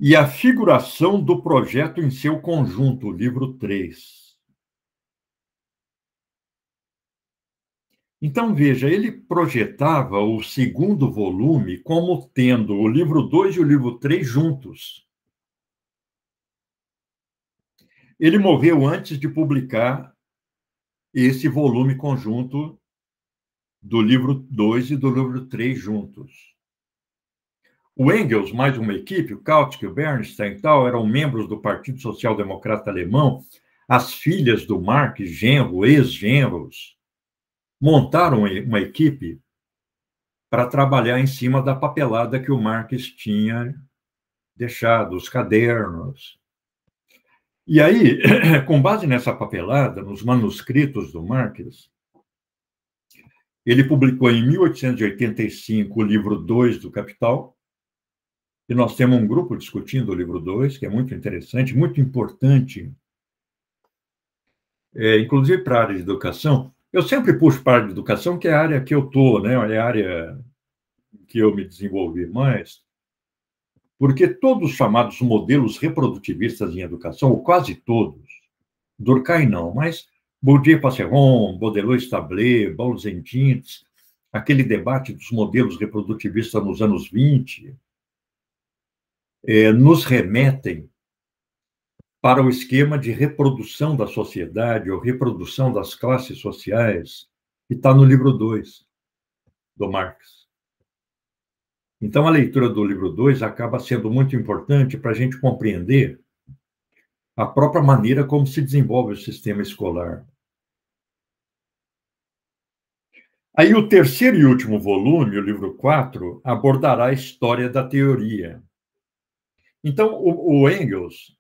e a figuração do projeto em seu conjunto, livro 3. Então, veja, ele projetava o segundo volume como tendo o livro 2 e o livro 3 juntos. Ele morreu antes de publicar esse volume conjunto do livro 2 e do livro 3 juntos. O Engels, mais uma equipe, o Kautsky, o Bernstein e tal, eram membros do Partido Social Democrata Alemão, as filhas do Marx, genro, ex-genros, montaram uma equipe para trabalhar em cima da papelada que o Marx tinha deixado, os cadernos. E aí, com base nessa papelada, nos manuscritos do Marx, ele publicou em 1885 o livro 2 do Capital, e nós temos um grupo discutindo o livro 2, que é muito interessante, muito importante, inclusive para a área de educação. Eu sempre puxo para a área de educação, que é a área que eu estou, né? É a área que eu me desenvolvi mais, porque todos os chamados modelos reprodutivistas em educação, ou quase todos, Durkheim não, mas Bourdieu-Passeron, Baudelot-Stabler, Bauls-Endins, aquele debate dos modelos reprodutivistas nos anos 20, nos remetem para o esquema de reprodução da sociedade ou reprodução das classes sociais, que está no livro 2 do Marx. Então, a leitura do livro 2 acaba sendo muito importante para a gente compreender a própria maneira como se desenvolve o sistema escolar. Aí, o terceiro e último volume, o livro 4, abordará a história da teoria. Então, o Engels,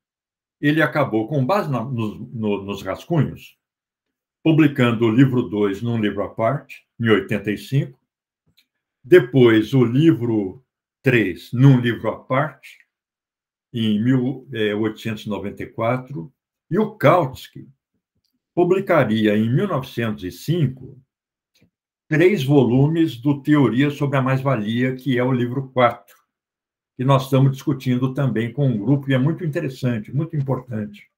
ele acabou, com base nos rascunhos, publicando o livro 2 num livro à parte, em 85, depois o livro 3 num livro à parte, em 1894, e o Kautsky publicaria, em 1905, 3 volumes do Teoria sobre a Mais-Valia, que é o livro 4, que nós estamos discutindo também com um grupo, e é muito interessante, muito importante.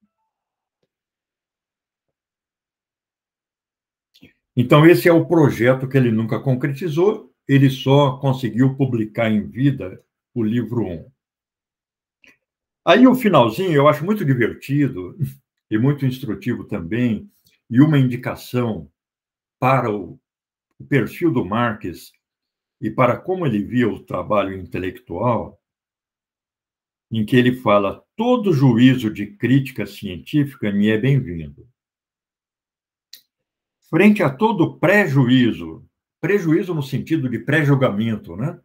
Então, esse é o projeto que ele nunca concretizou, ele só conseguiu publicar em vida o livro 1. Aí, o finalzinho, eu acho muito divertido e muito instrutivo também, e uma indicação para o perfil do Marx e para como ele via o trabalho intelectual, em que ele fala: todo juízo de crítica científica me é bem-vindo. Frente a todo prejuízo, prejuízo no sentido de pré-julgamento, né?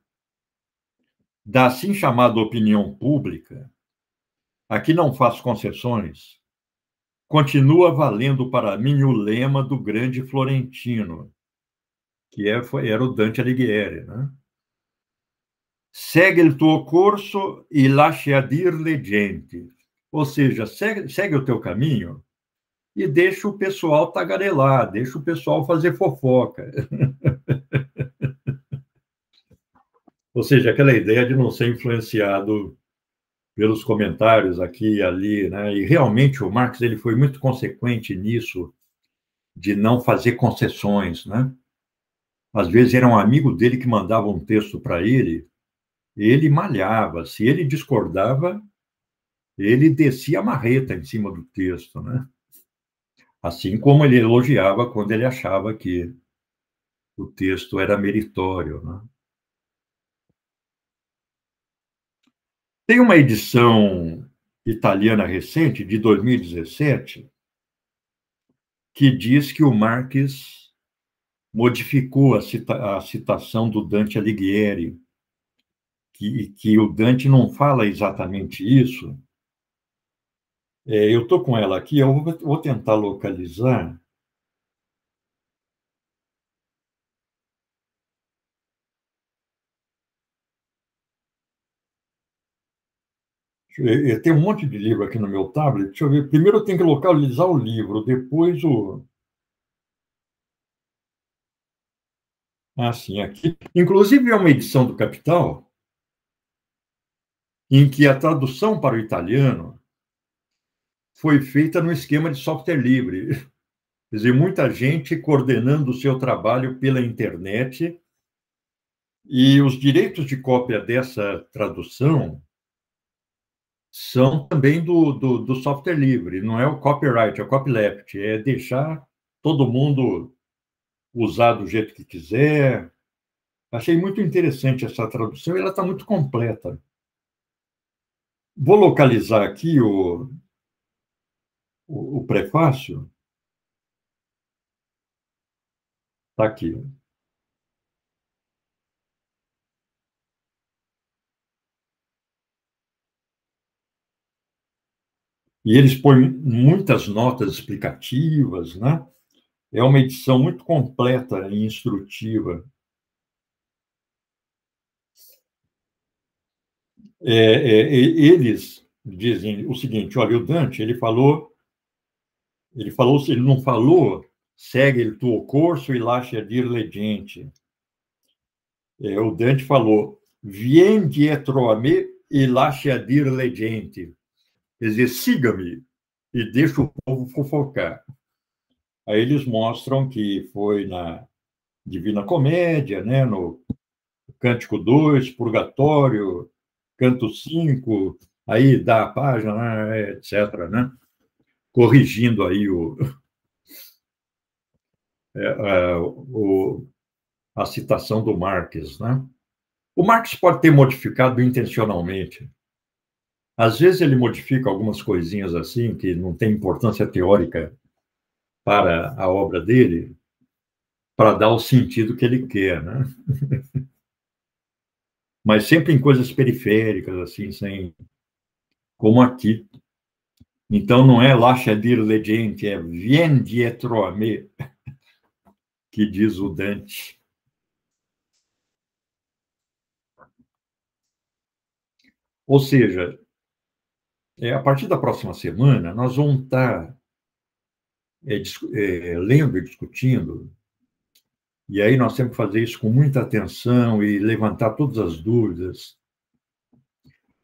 Da assim chamada opinião pública, aqui não faço concessões, continua valendo para mim o lema do grande Florentino, que era o Dante Alighieri, né? Segue il tuo corso e lascia dir le gente. Ou seja, segue o teu caminho e deixa o pessoal tagarelar, deixa o pessoal fazer fofoca. Ou seja, aquela ideia de não ser influenciado pelos comentários aqui e ali, né? E realmente o Marx ele foi muito consequente nisso, de não fazer concessões, né? Às vezes era um amigo dele que mandava um texto para ele malhava. Se ele discordava, ele descia a marreta em cima do texto, né? Assim como ele elogiava quando ele achava que o texto era meritório, né? Tem uma edição italiana recente, de 2017, que diz que o Marx modificou a citação do Dante Alighieri, que o Dante não fala exatamente isso. Eu estou com ela aqui, eu vou tentar localizar. Tem um monte de livro aqui no meu tablet. Deixa eu ver. Primeiro eu tenho que localizar o livro, depois o. Ah, sim, aqui. Inclusive, é uma edição do Capital, em que a tradução para o italiano foi feita no esquema de software livre. Quer dizer, muita gente coordenando o seu trabalho pela internet, e os direitos de cópia dessa tradução são também do software livre, não é o copyright, é o copyleft, é deixar todo mundo usar do jeito que quiser. Achei muito interessante essa tradução e ela está muito completa. Vou localizar aqui o prefácio. Está aqui. E eles põem muitas notas explicativas, né? É uma edição muito completa e instrutiva. Eles dizem o seguinte: olha, o Dante, ele não falou segue il tuo corso e lascia dir le gente. O Dante falou, vien dietro a me e lascia dir le gente. Quer dizer, siga-me e deixa o povo fofocar. Aí eles mostram que foi na Divina Comédia, né, no Cântico 2, Purgatório, Canto 5, aí dá a página, né, etc., né? Corrigindo aí a citação do Marx, né? O Marx pode ter modificado intencionalmente. Às vezes ele modifica algumas coisinhas assim que não tem importância teórica para a obra dele, para dar o sentido que ele quer, né? Mas sempre em coisas periféricas, assim, sem como aqui. Então não é lascia dir le gente, é vien dietro a me, que diz o Dante. Ou seja, a partir da próxima semana, nós vamos estar lendo e discutindo, e aí nós temos que fazer isso com muita atenção e levantar todas as dúvidas.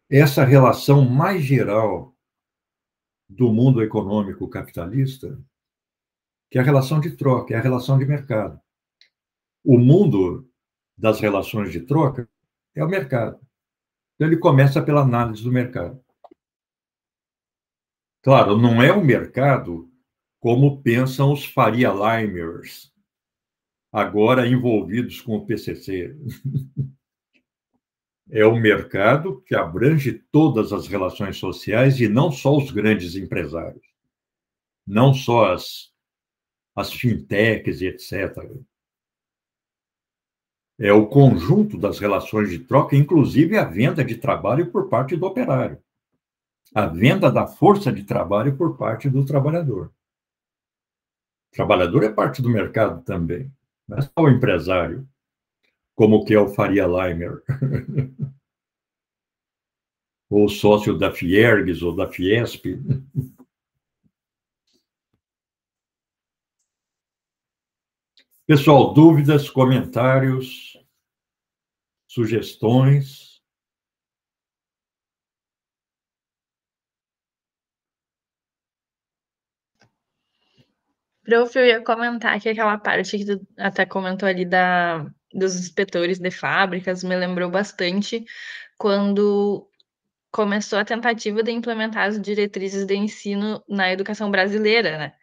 Essa relação mais geral do mundo econômico capitalista, que é a relação de troca, é a relação de mercado. O mundo das relações de troca é o mercado. Então, ele começa pela análise do mercado. Claro, não é o mercado como pensam os Faria Limers, agora envolvidos com o PCC. É o mercado que abrange todas as relações sociais e não só os grandes empresários, não só as fintechs e etc. É o conjunto das relações de troca, inclusive a venda de trabalho por parte do operário, a venda da força de trabalho por parte do trabalhador. O trabalhador é parte do mercado também, não é só o empresário, como que é o Faria Limer, ou sócio da Fiergues ou da Fiesp. Pessoal, dúvidas, comentários, sugestões? Prof, eu ia comentar que aquela parte que tu até comentou ali dos inspetores de fábricas me lembrou bastante quando começou a tentativa de implementar as diretrizes de ensino na educação brasileira, né?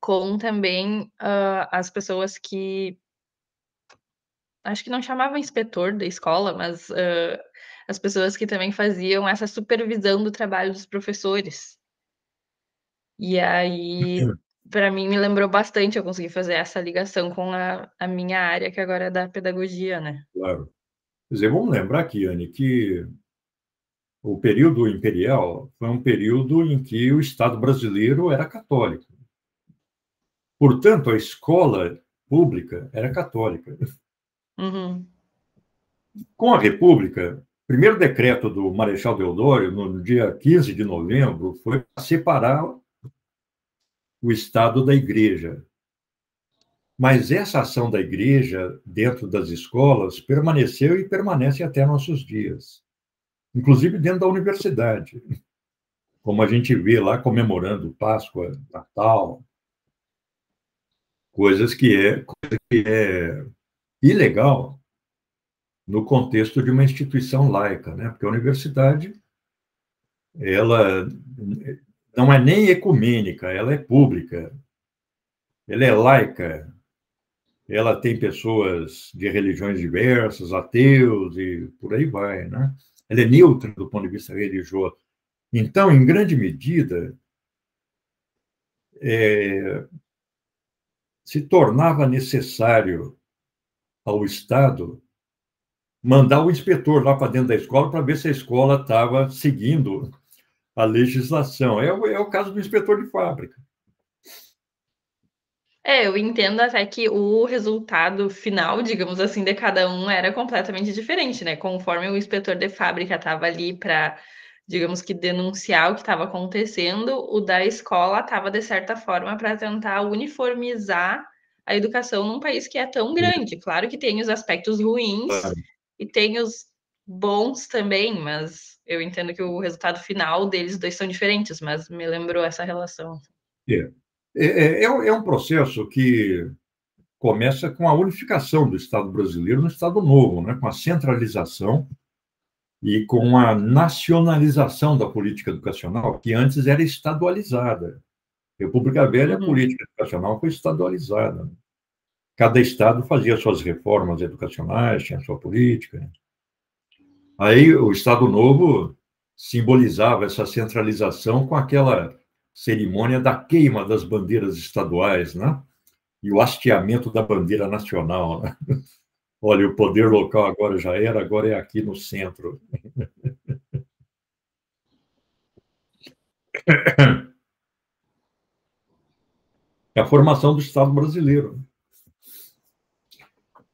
Com também as pessoas que acho que não chamavam inspetor da escola, mas as pessoas que também faziam essa supervisão do trabalho dos professores. E aí, para mim, me lembrou bastante, eu consegui fazer essa ligação com a minha área, que agora é da pedagogia, né? Claro. Quer dizer, vamos lembrar aqui, Anne, que o período imperial foi um período em que o Estado brasileiro era católico. Portanto, a escola pública era católica. Uhum. Com a República, o primeiro decreto do Marechal Deodoro, no dia 15 de novembro, foi separar o Estado da Igreja. Mas essa ação da Igreja dentro das escolas permaneceu e permanece até nossos dias, inclusive dentro da universidade, como a gente vê lá comemorando Páscoa, Natal, coisa que é ilegal no contexto de uma instituição laica, né? Porque a universidade ela não é nem ecumênica, ela é pública, ela é laica, ela tem pessoas de religiões diversas, ateus e por aí vai, né? Ela é neutra do ponto de vista religioso. Então, em grande medida, se tornava necessário ao Estado mandar o inspetor lá para dentro da escola para ver se a escola estava seguindo a legislação. É o caso do inspetor de fábrica. Eu entendo até que o resultado final, digamos assim, de cada um era completamente diferente, né? Conforme o inspetor de fábrica estava ali para, digamos que, denunciar o que estava acontecendo, o da escola estava, de certa forma, para tentar uniformizar a educação num país que é tão grande. Claro que tem os aspectos ruins e tem os bons também, mas eu entendo que o resultado final deles dois são diferentes, mas me lembrou essa relação. É um processo que começa com a unificação do Estado brasileiro no Estado Novo, né? Com a centralização e com a nacionalização da política educacional, que antes era estadualizada. República Velha, a política educacional foi estadualizada. Cada estado fazia suas reformas educacionais, tinha sua política. Aí o Estado Novo simbolizava essa centralização com aquela cerimônia da queima das bandeiras estaduais, né? E o hasteamento da bandeira nacional, né? Olha, o poder local agora já era, agora é aqui no centro. É a formação do Estado brasileiro,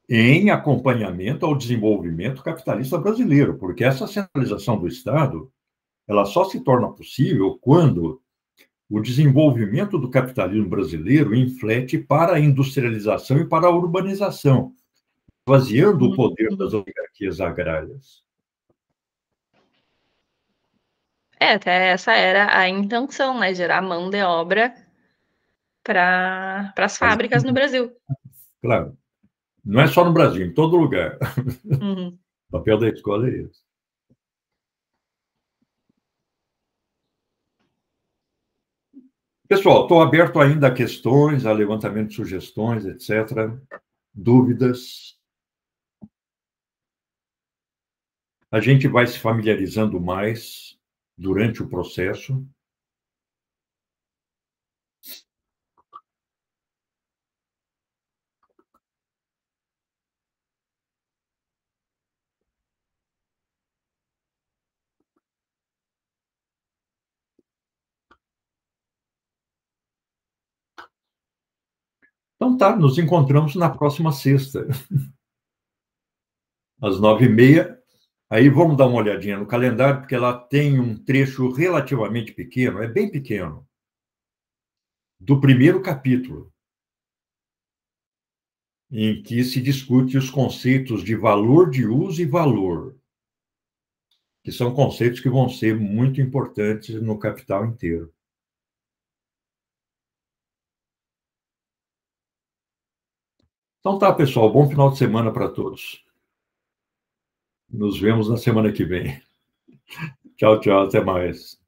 em acompanhamento ao desenvolvimento capitalista brasileiro, porque essa centralização do Estado, ela só se torna possível quando o desenvolvimento do capitalismo brasileiro inflete para a industrialização e para a urbanização, esvaziando o poder das oligarquias agrárias. Até essa era a intenção, né? Gerar mão de obra para as fábricas no Brasil. Claro. Não é só no Brasil, em todo lugar. Uhum. O papel da escola é esse. Pessoal, estou aberto ainda a questões, a levantamento de sugestões, etc. Dúvidas. A gente vai se familiarizando mais durante o processo. Então tá, nos encontramos na próxima sexta, às 9h30. Aí vamos dar uma olhadinha no calendário, porque ela tem um trecho relativamente pequeno, é bem pequeno, do primeiro capítulo, em que se discute os conceitos de valor de uso e valor, que são conceitos que vão ser muito importantes no Capital inteiro. Então tá, pessoal, bom final de semana para todos. Nos vemos na semana que vem. Tchau, tchau, até mais.